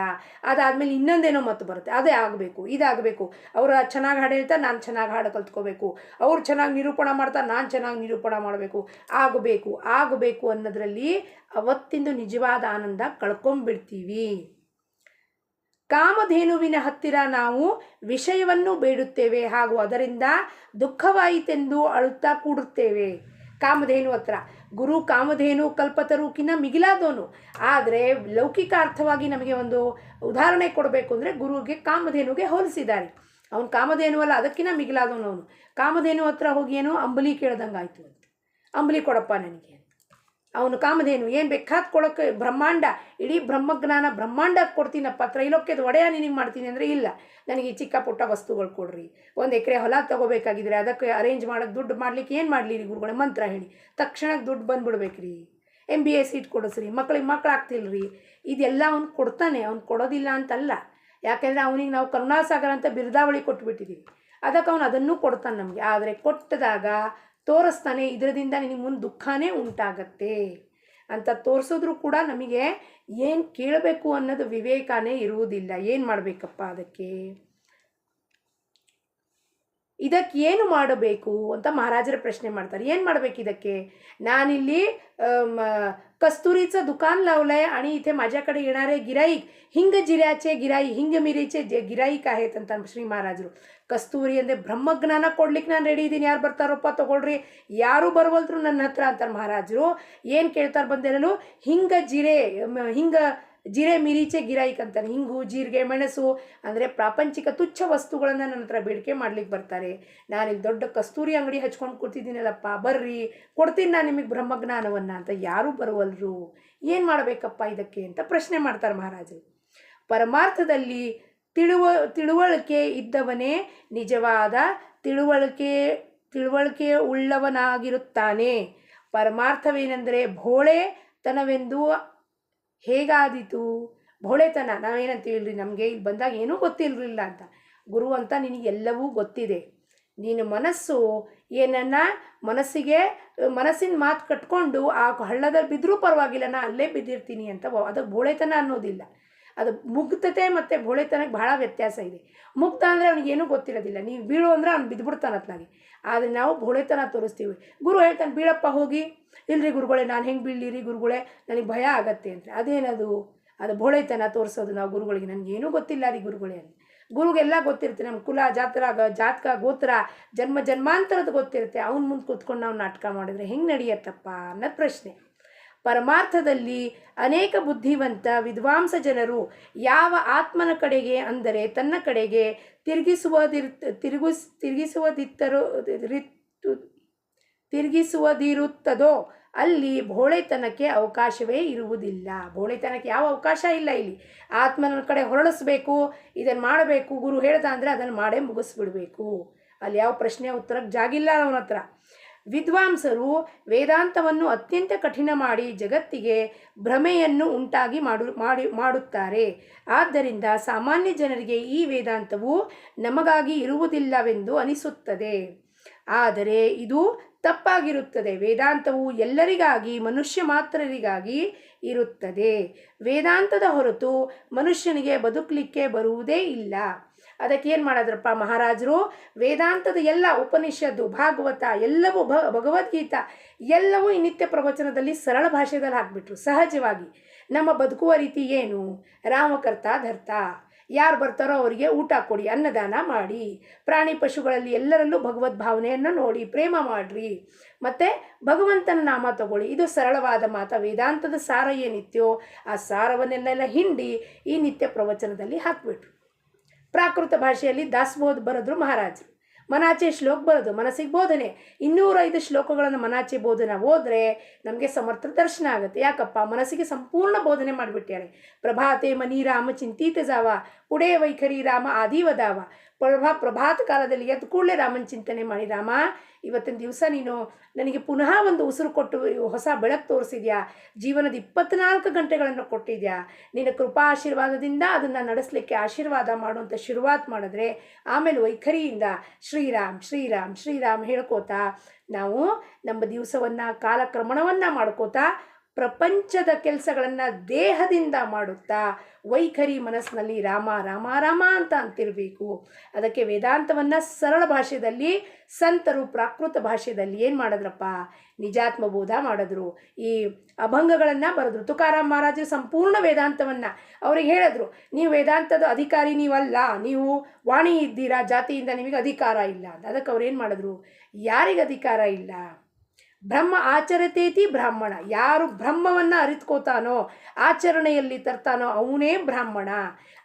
ಅದಾದಮೇಲೆ ಇನ್ನೊಂದೇನೋ ಮತ್ತು ಬರುತ್ತೆ, ಅದೇ ಆಗಬೇಕು, ಇದಾಗಬೇಕು. ಅವರು ಚೆನ್ನಾಗಿ ಹಾಡು ಹೇಳ್ತಾರೆ, ನಾನು ಚೆನ್ನಾಗಿ ಹಾಡು ಕಲ್ತ್ಕೋಬೇಕು. ಅವ್ರು ಚೆನ್ನಾಗಿ ನಿರೂಪಣೆ ಮಾಡ್ತಾರೆ, ನಾನು ಚೆನ್ನಾಗಿ ನಿರೂಪಣೆ ಮಾಡಬೇಕು. ಆಗಬೇಕು ಅನ್ನೋದ್ರಲ್ಲಿ ಅವತ್ತಿಂದು ನಿಜವಾದ ಆನಂದ ಕಳ್ಕೊಂಡ್ಬಿಡ್ತೀವಿ. ಕಾಮಧೇನುವಿನ ಹತ್ತಿರ ನಾವು ವಿಷಯವನ್ನು ಬೇಡುತ್ತೇವೆ ಹಾಗೂ ಅದರಿಂದ ದುಃಖವಾಯಿತೆಂದು ಅಳುತ್ತಾ ಕೂಡುತ್ತೇವೆ. ಕಾಮಧೇನು ಹತ್ರ ಗುರು ಕಾಮಧೇನು ಕಲ್ಪತರುಕಿನ ಮಿಗಿಲಾದವನು. ಆದರೆ ಲೌಕಿಕ ಅರ್ಥವಾಗಿ ನಮಗೆ ಒಂದು ಉದಾಹರಣೆ ಕೊಡಬೇಕು ಅಂದರೆ ಗುರುಗೆ ಕಾಮಧೇನುಗೆ ಹೋಲಿಸಿದ್ದಾರೆ. ಅವನು ಕಾಮಧೇನು ಅಲ್ಲ, ಅದಕ್ಕಿಂತ ಮಿಗಿಲಾದವನು ಅವನು. ಕಾಮಧೇನು ಹತ್ರ ಹೋಗಿ ಏನೋ ಅಂಬಲಿ ಕೇಳ್ದಂಗೆ ಆಯಿತು ಅಂತ, ಅಂಬಲಿ ಕೊಡಪ್ಪ ನನಗೆ. ಅವನು ಕಾಮಧೇನು ಏನು ಬೇಕಾದ ಕೊಡೋಕ್ಕೆ, ಬ್ರಹ್ಮಾಂಡ, ಇಡೀ ಬ್ರಹ್ಮಜ್ಞಾನ ಬ್ರಹ್ಮಾಂಡ ಕೊಡ್ತೀನಪ್ಪ, ತ್ರೈಲೋಕ್ಯದ ಒಡೆಯ ನಿನಗೆ ಮಾಡ್ತೀನಿ ಅಂದರೆ ಇಲ್ಲ, ನನಗೆ ಈ ಚಿಕ್ಕ ಪುಟ್ಟ ವಸ್ತುಗಳು ಕೊಡ್ರಿ. 1 ಎಕರೆ ಹೊಲ ತೊಗೋಬೇಕಾಗಿದ್ರೆ ಅದಕ್ಕೆ ಅರೇಂಜ್ ಮಾಡೋಕ್ಕೆ ದುಡ್ಡು ಮಾಡ್ಲಿಕ್ಕೆ ಏನು ಮಾಡಲಿ ರೀ ಗುರುಗಳೇ? ಮಂತ್ರ ಹೇಳಿ ತಕ್ಷಣಕ್ಕೆ ದುಡ್ಡು ಬಂದುಬಿಡ್ಬೇಕು ರೀ. MBA ಸೀಟ್ ಕೊಡಿಸ್ರಿ, ಮಕ್ಕಳು ಆಗ್ತಿಲ್ಲ ರೀ. ಇದೆಲ್ಲ ಅವ್ನು ಕೊಡ್ತಾನೆ, ಅವ್ನು ಕೊಡೋದಿಲ್ಲ ಅಂತಲ್ಲ. ಯಾಕೆಂದರೆ ಅವನಿಗೆ ನಾವು ಕರುಣಾಸಾಗರ ಅಂತ ಬಿರುದಾವಳಿ ಕೊಟ್ಬಿಟ್ಟಿದ್ದೀವಿ. ಅದಕ್ಕೆ ಅವನು ಅದನ್ನೂ ಕೊಡ್ತಾನೆ ನಮಗೆ. ಆದರೆ ಕೊಟ್ಟದಾಗ ತೋರಿಸ್ತಾನೆ, ಇದರಿಂದ ನಿನಗೆ ಮುಂದೆ ದುಃಖನೇ ಉಂಟಾಗತ್ತೆ ಅಂತ ತೋರಿಸಿದ್ರೂ ಕೂಡ ನಮಗೆ ಏನು ಕೇಳಬೇಕು ಅನ್ನೋದು ವಿವೇಕನೇ ಇರುವುದಿಲ್ಲ. ಏನು ಮಾಡಬೇಕಪ್ಪ ಇದಕ್ಕೆ ಏನು ಮಾಡಬೇಕು ಅಂತ ಮಹಾರಾಜರ ಪ್ರಶ್ನೆ ಮಾಡ್ತಾರೆ. ಏನು ಮಾಡಬೇಕು ಇದಕ್ಕೆ? नानिल्ली कस्तुरीचं दुकान लावलं आहे आणि इथे माझ्याकडे येणारे गिराईक हिंग जिऱ्याचे गिराईक हिंग मिरीचे गिराईक आहेत ಅಂತ ಶ್ರೀ ಮಹಾರಾಜರು. ಕಸ್ತೂರಿ ಅಂದರೆ ಬ್ರಹ್ಮಜ್ಞಾನ ಕೊಡ್ಲಿಕ್ಕೆ ನಾನು ರೆಡಿ ಇದ್ದೀನಿ, ಯಾರು ಬರ್ತಾರಪ್ಪ ತಗೊಳ್ರಿ, ಯಾರು ಬರವಲ್ರು ನನ್ನ ಹತ್ರ ಅಂತಾರೆ ಮಹಾರಾಜರು. ಏನು ಕೇಳ್ತಾರೆ ಬಂದೇನಲು? ಹಿಂಗ ಜಿರೆ ಹಿಂಗ ಜಿರೆ ಮಿರೀಚೆ ಗಿರಾಯಿಕ್ ಅಂತಾನೆ. ಹಿಂಗು, ಜೀರಿಗೆ, ಮೆಣಸು ಅಂದರೆ ಪ್ರಾಪಂಚಿಕ ತುಚ್ಛ ವಸ್ತುಗಳನ್ನು ನನ್ನ ಹತ್ರ ಬೇಡಿಕೆ ಮಾಡ್ಲಿಕ್ಕೆ ಬರ್ತಾರೆ. ನಾನಿಲ್ಲಿ ದೊಡ್ಡ ಕಸ್ತೂರಿ ಅಂಗಡಿ ಹಚ್ಕೊಂಡು ಕೂತಿದ್ದೀನಲ್ಲಪ್ಪ, ಬರ್ರಿ ಕೊಡ್ತೀನಿ ನಾನು ನಿಮಗೆ ಬ್ರಹ್ಮಜ್ಞಾನವನ್ನು ಅಂತ. ಯಾರೂ ಬರುವಲ್ರು, ಏನು ಮಾಡಬೇಕಪ್ಪ ಇದಕ್ಕೆ ಅಂತ ಪ್ರಶ್ನೆ ಮಾಡ್ತಾರೆ ಮಹಾರಾಜರು. ಪರಮಾರ್ಥದಲ್ಲಿ ತಿಳುವಳಿಕೆ ಇದ್ದವನೇ ನಿಜವಾದ ತಿಳುವಳಿಕೆ ಉಳ್ಳವನಾಗಿರುತ್ತಾನೆ. ಪರಮಾರ್ಥವೇನೆಂದರೆ ಭೋಳೆತನವೆಂದು ಹೇಗಾದೀತು? ಭೋಳೆತನ ನಾವೇನಂತೀವಿಲ್ರಿ, ನಮಗೆ ಇಲ್ಲಿ ಬಂದಾಗ ಏನೂ ಗೊತ್ತಿರಲಿಲ್ಲ ಅಂತ. ಗುರು ಅಂತ ನಿನಗೆ ಎಲ್ಲವೂ ಗೊತ್ತಿದೆ. ನೀನು ಮನಸ್ಸು ಏನನ್ನ ಮನಸ್ಸಿನ ಮಾತು ಕಟ್ಕೊಂಡು ಆ ಹಳ್ಳದಲ್ಲಿ ಬಿದ್ದರೂ ಪರವಾಗಿಲ್ಲ, ನಾ ಅಲ್ಲೇ ಬಿದ್ದಿರ್ತೀನಿ ಅಂತ. ಅದಕ್ಕೆ ಭೋಳೆತನ ಅನ್ನೋದಿಲ್ಲ. ಅದು ಮುಗ್ಧತೆ ಮತ್ತು ಭೋಳೆತನಕ್ಕೆ ಭಾಳ ವ್ಯತ್ಯಾಸ ಇದೆ. ಮುಗ್ಧ ಅಂದರೆ ಅವ್ನಿಗೇನೂ ಗೊತ್ತಿರೋದಿಲ್ಲ, ನೀವು ಬೀಳು ಅಂದರೆ ಅವ್ನು ಬಿದ್ದುಬಿಡ್ತಾನತ್ಲಾಗೆ. ಆದರೆ ನಾವು ಭೋಳೆತನ ತೋರಿಸ್ತೀವಿ. ಗುರು ಹೇಳ್ತಾನೆ, ಬೀಳಪ್ಪ ಹೋಗಿ. ಇಲ್ರಿ ಗುರುಗಳೇ, ನಾನು ಹೆಂಗೆ ಬೀಳಲಿರಿ ಗುರುಗಳೇ, ನನಗೆ ಭಯ ಆಗತ್ತೆ ಅಂತ. ಅದೇನದು? ಅದು ಭೋಳೆತನ ತೋರಿಸೋದು ನಾವು ಗುರುಗಳಿಗೆ. ನನಗೇನೂ ಗೊತ್ತಿಲ್ಲ ರೀ ಗುರುಗಳೇ ಅಂತ. ಗುರುಗೆಲ್ಲ ಗೊತ್ತಿರುತ್ತೆ, ನಮ್ಮ ಕುಲ ಜಾತಕ ಗೋತ್ರ ಜನ್ಮಾಂತರದ ಗೊತ್ತಿರುತ್ತೆ. ಅವ್ನ ಮುಂದೆ ಕೂತ್ಕೊಂಡು ನಾವು ನಾಟಕ ಮಾಡಿದ್ರೆ ಹೆಂಗೆ ನಡೆಯತ್ತಪ್ಪ ಅನ್ನೋದು ಪ್ರಶ್ನೆ. ಪರಮಾರ್ಥದಲ್ಲಿ ಅನೇಕ ಬುದ್ಧಿವಂತ ವಿದ್ವಾಂಸ ಜನರು ಯಾವ ಆತ್ಮನ ಕಡೆಗೆ ಅಂದರೆ ತನ್ನ ಕಡೆಗೆ ತಿರುಗಿಸುವುದಿರುತ್ತದೋ ಅಲ್ಲಿ ಭೋಳೆತನಕ್ಕೆ ಅವಕಾಶವೇ ಇರುವುದಿಲ್ಲ. ಭೋಳೆತನಕ್ಕೆ ಯಾವ ಅವಕಾಶ ಇಲ್ಲ ಇಲ್ಲಿ. ಆತ್ಮನ ಕಡೆ ಹೊರಳಿಸ್ಬೇಕು, ಇದನ್ನು ಮಾಡಬೇಕು ಗುರು ಹೇಳ್ದ ಅಂದರೆ ಅದನ್ನು ಮಾಡೇ ಮುಗಿಸ್ಬಿಡ್ಬೇಕು. ಅಲ್ಲಿ ಯಾವ ಪ್ರಶ್ನೆ ಉತ್ತರಕ್ಕೆ ಜಾಗಿಲ್ಲ ಅವನ ಹತ್ರ. ವಿದ್ವಾಂಸರು ವೇದಾಂತವನ್ನು ಅತ್ಯಂತ ಕಠಿಣ ಮಾಡಿ ಜಗತ್ತಿಗೆ ಭ್ರಮೆಯನ್ನು ಉಂಟಾಗಿ ಮಾಡುತ್ತಾರೆ. ಆದ್ದರಿಂದ ಸಾಮಾನ್ಯ ಜನರಿಗೆ ಈ ವೇದಾಂತವು ನಮಗಾಗಿ ಇರುವುದಿಲ್ಲವೆಂದು ಅನಿಸುತ್ತದೆ. ಆದರೆ ಇದು ತಪ್ಪಾಗಿರುತ್ತದೆ. ವೇದಾಂತವು ಎಲ್ಲರಿಗಾಗಿ, ಮನುಷ್ಯ ಮಾತ್ರರಿಗಾಗಿ ಇರುತ್ತದೆ. ವೇದಾಂತದ ಹೊರತು ಮನುಷ್ಯನಿಗೆ ಬದುಕಲಿಕ್ಕೆ ಬರುವುದೇ ಇಲ್ಲ. ಅದಕ್ಕೆ ಏನು ಮಾಡಿದ್ರಪ್ಪ ಮಹಾರಾಜರು? ವೇದಾಂತದ ಎಲ್ಲ ಉಪನಿಷತ್ತು, ಭಾಗವತ ಎಲ್ಲವೂ, ಭಗವದ್ಗೀತಾ ಎಲ್ಲವೂ ಈ ನಿತ್ಯ ಪ್ರವಚನದಲ್ಲಿ ಸರಳ ಭಾಷೆಯಲ್ಲಿ ಹಾಕ್ಬಿಟ್ರು. ಸಹಜವಾಗಿ ನಮ್ಮ ಬದುಕುವ ರೀತಿ ಏನು? ರಾಮಕರ್ತ ಧರ್ತ, ಯಾರು ಬರ್ತಾರೋ ಅವರಿಗೆ ಊಟ ಕೊಡಿ, ಅನ್ನದಾನ ಮಾಡಿ, ಪ್ರಾಣಿ ಪಶುಗಳಲ್ಲಿ ಎಲ್ಲರಲ್ಲೂ ಭಗವದ್ ಭಾವನೆಯನ್ನು ನೋಡಿ ಪ್ರೇಮ ಮಾಡಿರಿ, ಮತ್ತು ಭಗವಂತನ ನಾಮ ತಗೊಳ್ಳಿ. ಇದು ಸರಳವಾದ ಮಾತು. ವೇದಾಂತದ ಸಾರ ಏನಿತ್ಯೋ ಆ ಸಾರವನ್ನೆಲ್ಲ ಹಿಂಡಿ ಈ ನಿತ್ಯ ಪ್ರವಚನದಲ್ಲಿ ಹಾಕ್ಬಿಟ್ರು. ಪ್ರಾಕೃತ ಭಾಷೆಯಲ್ಲಿ ದಾಸಬೋಧ ಬರೆದ್ರು ಮಹಾರಾಜರು. ಮನಾಚೆ ಶ್ಲೋಕ ಬರೋದು, ಮನಸ್ಸಿಗೆ ಬೋಧನೆ. 205 ಶ್ಲೋಕಗಳನ್ನು ಮನಾಚೆ ಬೋಧನೆ ಓದ್ರೆ ನಮಗೆ ಸಮರ್ಥ ದರ್ಶನ ಆಗುತ್ತೆ. ಯಾಕಪ್ಪ? ಮನಸ್ಸಿಗೆ ಸಂಪೂರ್ಣ ಬೋಧನೆ ಮಾಡಿಬಿಟ್ಟಾರೆ. ಪ್ರಭಾತೆ ಮನಿ ರಾಮ ಚಿಂತಿತ ಜಾವ, ಪುಡೇ ವೈಖರಿ ರಾಮ ಆದಿವದಾವ. ಪ್ರಭಾತ ಕಾಲದಲ್ಲಿ ಎದ್ದು ಕೂಡಲೇ ರಾಮನ ಚಿಂತನೆ ಮಾಡಿ, ರಾಮ ಇವತ್ತಿನ ದಿವಸ ನೀನು ನನಗೆ ಪುನಃ ಒಂದು ಉಸಿರು ಕೊಟ್ಟು ಹೊಸ ಬೆಳಕು ತೋರಿಸಿದ್ಯಾ, ಜೀವನದ 24 ಗಂಟೆಗಳನ್ನು ಕೊಟ್ಟಿದ್ಯಾ, ನಿನ್ನ ಕೃಪಾ ಆಶೀರ್ವಾದದಿಂದ ಅದನ್ನು ನಡೆಸಲಿಕ್ಕೆ ಆಶೀರ್ವಾದ ಮಾಡುವಂಥ ಶುರುವಾತ್ ಮಾಡಿದ್ರೆ ಆಮೇಲೆ ವೈಖರಿಯಿಂದ ಶ್ರೀರಾಮ್ ಶ್ರೀರಾಮ್ ಶ್ರೀರಾಮ್ ಹೇಳ್ಕೋತಾ ನಾವು ನಮ್ಮ ದಿವಸವನ್ನು ಕಾಲಕ್ರಮಣವನ್ನು ಮಾಡ್ಕೋತಾ ಪ್ರಪಂಚದ ಕೆಲಸಗಳನ್ನು ದೇಹದಿಂದ ಮಾಡುತ್ತಾ ವೈಖರಿ ಮನಸ್ಸಿನಲ್ಲಿ ರಾಮ ರಾಮ ರಾಮ ಅಂತ ಅಂತಿರಬೇಕು. ಅದಕ್ಕೆ ವೇದಾಂತವನ್ನು ಸರಳ ಭಾಷೆಯಲ್ಲಿ ಸಂತರು ಪ್ರಾಕೃತ ಭಾಷೆಯಲ್ಲಿ ಏನು ಮಾಡಿದ್ರಪ್ಪ? ನಿಜಾತ್ಮಬೋಧ ಮಾಡಿದ್ರು. ಈ ಅಭಂಗಗಳನ್ನು ಬರೆದ್ರು. ತುಕಾರಾಮ್ ಮಹಾರಾಜರು ಸಂಪೂರ್ಣ ವೇದಾಂತವನ್ನು ಅವ್ರಿಗೆ ಹೇಳಿದ್ರು, ನೀವು ವೇದಾಂತದ ಅಧಿಕಾರಿ ನೀವಲ್ಲ, ನೀವು ವಾಣಿ ಇದ್ದೀರಾ, ಜಾತಿಯಿಂದ ನಿಮಗೆ ಅಧಿಕಾರ ಇಲ್ಲ ಅಂತ. ಅದಕ್ಕೆ ಅವ್ರು ಏನು ಮಾಡಿದ್ರು? ಯಾರಿಗೆ ಅಧಿಕಾರ ಇಲ್ಲ? ಬ್ರಹ್ಮ ಆಚರತೇತಿ ಬ್ರಾಹ್ಮಣ. ಯಾರು ಬ್ರಹ್ಮವನ್ನು ಅರಿತ್ಕೋತಾನೋ, ಆಚರಣೆಯಲ್ಲಿ ತರ್ತಾನೋ ಅವನೇ ಬ್ರಾಹ್ಮಣ.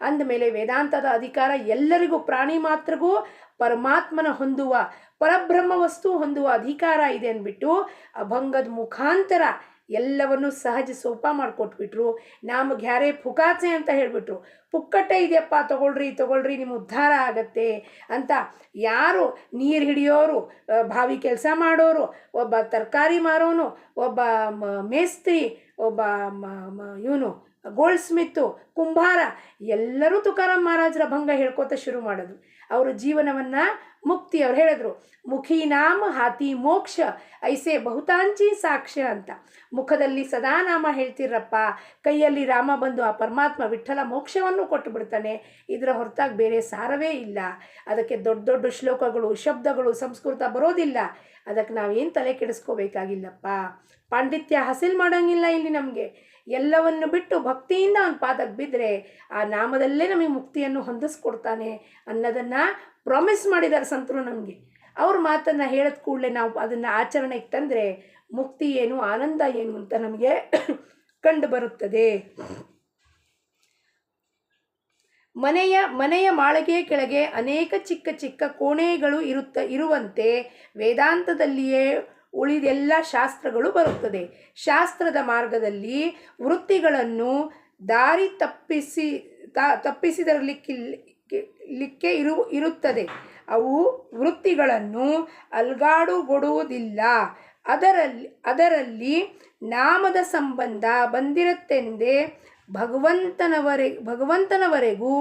ಅಂದಮೇಲೆ ವೇದಾಂತದ ಅಧಿಕಾರ ಎಲ್ಲರಿಗೂ, ಪ್ರಾಣಿ ಮಾತ್ರಗೂ ಪರಮಾತ್ಮನ ಹೊಂದುವ, ಪರಬ್ರಹ್ಮ ವಸ್ತು ಹೊಂದುವ ಅಧಿಕಾರ ಇದೆ ಅಂದ್ಬಿಟ್ಟು ಅಭಂಗದ ಮುಖಾಂತರ ಎಲ್ಲವನ್ನು ಸಹಜ ಸೋಪ ಮಾಡಿಕೊಟ್ಬಿಟ್ರು. ನಮಗೆ ಯಾರೇ ಫುಕಾಸೆ ಅಂತ ಹೇಳಿಬಿಟ್ರು, ಪುಕ್ಕಟ್ಟೆ ಇದೆಯಪ್ಪ, ತಗೊಳ್ರಿ ನಿಮ್ಮ ಉದ್ಧಾರ ಆಗತ್ತೆ ಅಂತ. ಯಾರು ನೀರು ಹಿಡಿಯೋರು, ಬಾವಿ ಕೆಲಸ ಮಾಡೋರು, ಒಬ್ಬ ತರಕಾರಿ ಮಾರೋನು, ಒಬ್ಬ ಮೇಸ್ತ್ರಿ, ಒಬ್ಬ ಇವನು ಗೋಲ್ಡ್ ಸ್ಮಿತ್ತು, ಕುಂಬಾರ, ಎಲ್ಲರೂ ತುಕಾರಾಮ್ ಮಹಾರಾಜರ ಅಭಂಗ ಹೇಳ್ಕೊತ ಶುರು ಮಾಡೋದು. ಅವರು ಜೀವನವನ್ನು ಮುಕ್ತಿ, ಅವ್ರು ಹೇಳಿದ್ರು, ಮುಖಿ ನಾಮ ಹಾತಿ ಮೋಕ್ಷ ಐಸೆ ಬಹುತಾಂಚಿ ಸಾಕ್ಷ್ಯ ಅಂತ. ಮುಖದಲ್ಲಿ ಸದಾ ನಾಮ ಹೇಳ್ತಿರಪ್ಪ, ಕೈಯಲ್ಲಿ ರಾಮ ಬಂದು ಆ ಪರಮಾತ್ಮ ವಿಠಲ ಮೋಕ್ಷವನ್ನು ಕೊಟ್ಟು ಬಿಡ್ತಾನೆ. ಇದರ ಹೊರತಾಗಿ ಬೇರೆ ಸಾರವೇ ಇಲ್ಲ. ಅದಕ್ಕೆ ದೊಡ್ಡ ದೊಡ್ಡ ಶ್ಲೋಕಗಳು, ಶಬ್ದಗಳು, ಸಂಸ್ಕೃತ ಬರೋದಿಲ್ಲ. ಅದಕ್ಕೆ ನಾವೇನು ತಲೆ ಕೆಡಿಸ್ಕೋಬೇಕಾಗಿಲ್ಲಪ್ಪ. ಪಾಂಡಿತ್ಯ ಹಾಸಿಲ್ ಮಾಡೋಂಗಿಲ್ಲ ಇಲ್ಲಿ ನಮಗೆ. ಎಲ್ಲವನ್ನು ಬಿಟ್ಟು ಭಕ್ತಿಯಿಂದ ಅವನ ಪಾದಕ್ಕೆ ಬಿದ್ದರೆ ಆ ನಾಮದಲ್ಲೇ ನಮಗೆ ಮುಕ್ತಿಯನ್ನು ಹೊಂದಿಸ್ಕೊಡ್ತಾನೆ ಅನ್ನೋದನ್ನು ಪ್ರಾಮಿಸ್ ಮಾಡಿದ್ದಾರೆ ಸಂತರು ನಮಗೆ. ಅವ್ರ ಮಾತನ್ನು ಹೇಳಿದ ಕೂಡಲೇ ನಾವು ಅದನ್ನು ಆಚರಣೆಗೆ ತಂದರೆ ಮುಕ್ತಿ ಏನು, ಆನಂದ ಏನು ಅಂತ ನಮಗೆ ಕಂಡು ಬರುತ್ತದೆ. ಮನೆಯ ಮಾಳಿಗೆಯ ಕೆಳಗೆ ಅನೇಕ ಚಿಕ್ಕ ಚಿಕ್ಕ ಕೋಣೆಗಳು ಇರುವಂತೆ ವೇದಾಂತದಲ್ಲಿಯೇ ಉಳಿದೆಲ್ಲ ಶಾಸ್ತ್ರಗಳು ಬರುತ್ತದೆ. ಶಾಸ್ತ್ರದ ಮಾರ್ಗದಲ್ಲಿ ವೃತ್ತಿಗಳನ್ನು ದಾರಿ ತಪ್ಪಿಸಿದರಲಿಕ್ಕೆ ಇರುತ್ತದೆ. ಅವು ವೃತ್ತಿಗಳನ್ನು ಅಲ್ಗಾಡುಗೊಡುವುದಿಲ್ಲ. ಅದರಲ್ಲಿ ನಾಮದ ಸಂಬಂಧ ಬಂದಿರುತ್ತೆಂದೇ ಭಗವಂತನವರೆಗೂ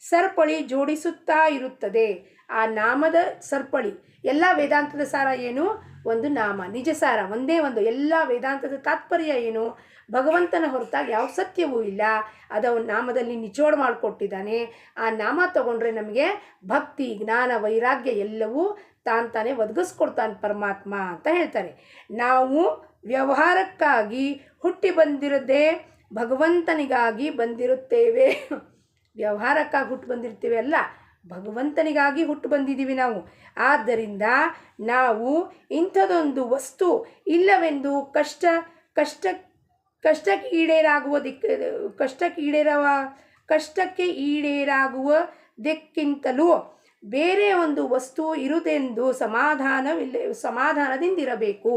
ಸರಪಳಿ ಜೋಡಿಸುತ್ತಾ ಇರುತ್ತದೆ. ಆ ನಾಮದ ಸರಪಳಿ ಎಲ್ಲ ವೇದಾಂತದ ಸಾರ ಏನು? ಒಂದು ನಾಮ, ನಿಜ ಸಾರ ಒಂದೇ ಒಂದು. ಎಲ್ಲ ವೇದಾಂತದ ತಾತ್ಪರ್ಯ ಏನು? ಭಗವಂತನ ಹೊರತಾಗಿ ಯಾವ ಸತ್ಯವೂ ಇಲ್ಲ. ಅದು ನಾಮದಲ್ಲಿ ನಿಚೋಡು ಮಾಡಿಕೊಟ್ಟಿದ್ದಾನೆ. ಆ ನಾಮ ತಗೊಂಡ್ರೆ ನಮಗೆ ಭಕ್ತಿ, ಜ್ಞಾನ, ವೈರಾಗ್ಯ ಎಲ್ಲವೂ ತಾನೇ ಒದಗಿಸ್ಕೊಡ್ತಾನೆ ಪರಮಾತ್ಮ ಅಂತ ಹೇಳ್ತಾರೆ. ನಾವು ವ್ಯವಹಾರಕ್ಕಾಗಿ ಹುಟ್ಟಿ ಬಂದಿರದೆ ಭಗವಂತನಿಗಾಗಿ ಬಂದಿರುತ್ತೇವೆ. ವ್ಯವಹಾರಕ್ಕಾಗಿ ಹುಟ್ಟು ಬಂದಿರ್ತೀವಿ ಅಲ್ಲ, ಭಗವಂತನಿಗಾಗಿ ಹುಟ್ಟು ಬಂದಿದ್ದೀವಿ ನಾವು. ಆದ್ದರಿಂದ ನಾವು ಇಂಥದೊಂದು ವಸ್ತು ಇಲ್ಲವೆಂದು ಕಷ್ಟಕ್ಕೆ ಈಡೇರಾಗುವುದಕ್ಕಿಂತಲೂ ಬೇರೆ ಒಂದು ವಸ್ತು ಇರುವುದೆಂದು ಸಮಾಧಾನದಿಂದಿರಬೇಕು.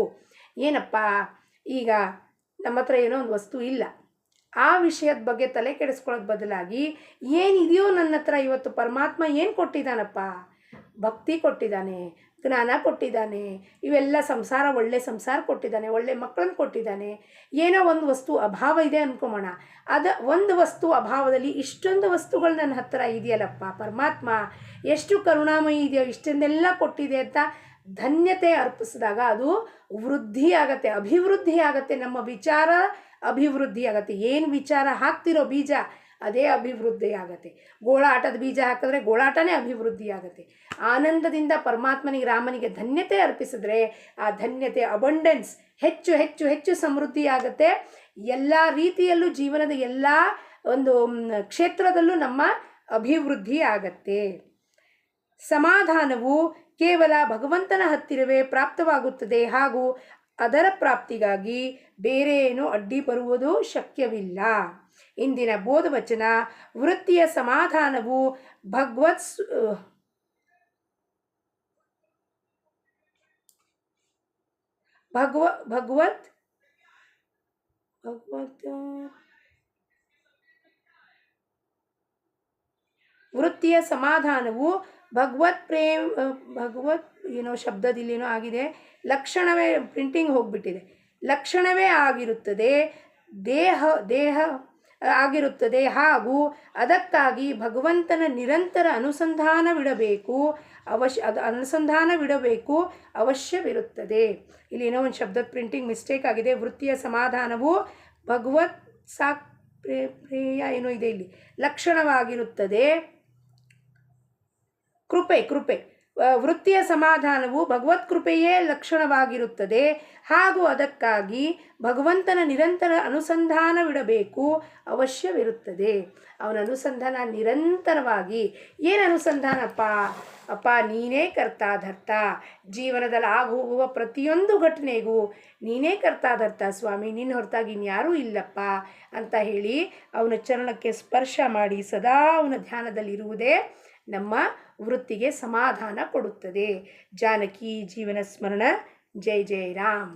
ಏನಪ್ಪ, ಈಗ ನಮ್ಮ ಹತ್ರ ಏನೋ ಒಂದು ವಸ್ತು ಇಲ್ಲ, ಆ ವಿಷಯದ ಬಗ್ಗೆ ತಲೆ ಕೆಡಿಸ್ಕೊಳ್ಳೋದು ಬದಲಾಗಿ ಏನಿದೆಯೋ ನನ್ನ ಹತ್ರ ಇವತ್ತು ಪರಮಾತ್ಮ ಏನು ಕೊಟ್ಟಿದ್ದಾನಪ್ಪ? ಭಕ್ತಿ ಕೊಟ್ಟಿದ್ದಾನೆ, ಜ್ಞಾನ ಕೊಟ್ಟಿದ್ದಾನೆ, ಇವೆಲ್ಲ ಸಂಸಾರ, ಒಳ್ಳೆ ಸಂಸಾರ ಕೊಟ್ಟಿದ್ದಾನೆ, ಒಳ್ಳೆ ಮಕ್ಕಳನ್ನು ಕೊಟ್ಟಿದ್ದಾನೆ. ಏನೋ ಒಂದು ವಸ್ತು ಅಭಾವ ಇದೆ ಅಂದ್ಕೊಂಬೋಣ. ಒಂದು ವಸ್ತು ಅಭಾವದಲ್ಲಿ ಇಷ್ಟೊಂದು ವಸ್ತುಗಳು ನನ್ನ ಹತ್ರ ಇದೆಯಲ್ಲಪ್ಪ, ಪರಮಾತ್ಮ ಎಷ್ಟು ಕರುಣಾಮಯಿ ಇದೆಯೋ, ಇಷ್ಟೊಂದೆಲ್ಲ ಕೊಟ್ಟಿದೆ ಅಂತ ಧನ್ಯತೆ ಅರ್ಪಿಸಿದಾಗ ಅದು ವೃದ್ಧಿ ಆಗತ್ತೆ, ಅಭಿವೃದ್ಧಿ ಆಗತ್ತೆ. ನಮ್ಮ ವಿಚಾರ ಅಭಿವೃದ್ಧಿ ಆಗತ್ತೆ. ಏನು ವಿಚಾರ ಹಾಕ್ತಿರೋ ಬೀಜ ಅದೇ ಅಭಿವೃದ್ಧಿ ಆಗತ್ತೆ. ಗೋಳಾಟದ ಬೀಜ ಹಾಕಿದ್ರೆ ಗೋಳಾಟನೇ ಅಭಿವೃದ್ಧಿ ಆಗತ್ತೆ. ಆನಂದದಿಂದ ಪರಮಾತ್ಮನಿಗೆ, ರಾಮನಿಗೆ ಧನ್ಯತೆ ಅರ್ಪಿಸಿದ್ರೆ ಆ ಧನ್ಯತೆ ಅಬಂಡೆನ್ಸ್ ಹೆಚ್ಚು ಹೆಚ್ಚು ಹೆಚ್ಚು ಸಮೃದ್ಧಿ ಆಗತ್ತೆ. ಎಲ್ಲ ರೀತಿಯಲ್ಲೂ ಜೀವನದ ಎಲ್ಲ ಒಂದು ಕ್ಷೇತ್ರದಲ್ಲೂ ನಮ್ಮ ಅಭಿವೃದ್ಧಿ ಆಗತ್ತೆ. ಸಮಾಧಾನವು ಕೇವಲ ಭಗವಂತನ ಹತ್ತಿರವೇ ಪ್ರಾಪ್ತವಾಗುತ್ತದೆ ಹಾಗೂ ಅದರ ಪ್ರಾಪ್ತಿಗಾಗಿ ಬೇರೆ ಏನು ಅಡ್ಡಿ ಬರುವುದು ಶಕ್ಯವಿಲ್ಲ. ಇಂದಿನ ಬೋಧವಚನ: ವೃತ್ತಿಯ ಸಮಾಧಾನವು ವೃತ್ತಿಯ ಸಮಾಧಾನವು ಭಗವತ್ ಏನೋ ಶಬ್ದದಿಲ್ಲೇನೋ ಆಗಿದೆ, ಲಕ್ಷಣವೇ, ಪ್ರಿಂಟಿಂಗ್ ಹೋಗ್ಬಿಟ್ಟಿದೆ, ಲಕ್ಷಣವೇ ಆಗಿರುತ್ತದೆ, ದೇಹ ಆಗಿರುತ್ತದೆ ಹಾಗೂ ಅದಕ್ಕಾಗಿ ಭಗವಂತನ ನಿರಂತರ ಅನುಸಂಧಾನವಿಡಬೇಕು ಅವಶ್ಯವಿರುತ್ತದೆ. ಇಲ್ಲಿ ಏನೋ ಒಂದು ಶಬ್ದದ ಪ್ರಿಂಟಿಂಗ್ ಮಿಸ್ಟೇಕ್ ಆಗಿದೆ. ವೃತ್ತಿಯ ಸಮಾಧಾನವು ಭಗವತ್ ಪ್ರೇಯ ಏನೋ ಇದೆ, ಇಲ್ಲಿ ಲಕ್ಷಣವಾಗಿರುತ್ತದೆ. ಕೃಪೆ ವೃತ್ತಿಯ ಸಮಾಧಾನವು ಭಗವತ್ ಕೃಪೆಯೇ ಲಕ್ಷಣವಾಗಿರುತ್ತದೆ ಹಾಗೂ ಅದಕ್ಕಾಗಿ ಭಗವಂತನ ನಿರಂತರ ಅನುಸಂಧಾನವಿಡಬೇಕು ಅವಶ್ಯವಿರುತ್ತದೆ. ಅವನ ಅನುಸಂಧಾನ ನಿರಂತರವಾಗಿ. ಏನು ಅನುಸಂಧಾನಪ್ಪ? ಅಪ್ಪ ನೀನೇ ಕರ್ತಾಧರ್ತ, ಜೀವನದಲ್ಲಿ ಆಗೋಗುವ ಪ್ರತಿಯೊಂದು ಘಟನೆಗೂ ನೀನೇ ಕರ್ತಾಧರ್ತ ಸ್ವಾಮಿ, ನಿನ್ನ ಹೊರತಾಗಿ ಇನ್ಯಾರೂ ಇಲ್ಲಪ್ಪ ಅಂತ ಹೇಳಿ ಅವನ ಚರಣಕ್ಕೆ ಸ್ಪರ್ಶ ಮಾಡಿ ಸದಾ ಅವನ ಧ್ಯಾನದಲ್ಲಿರುವುದೇ ನಮ್ಮ ವೃತ್ತಿಗೆ ಸಮಾಧಾನ ಕೊಡುತ್ತದೆ. ಜಾನಕಿ ಜೀವನ ಸ್ಮರಣ. ಜೈ ಜೈ ರಾಮ್.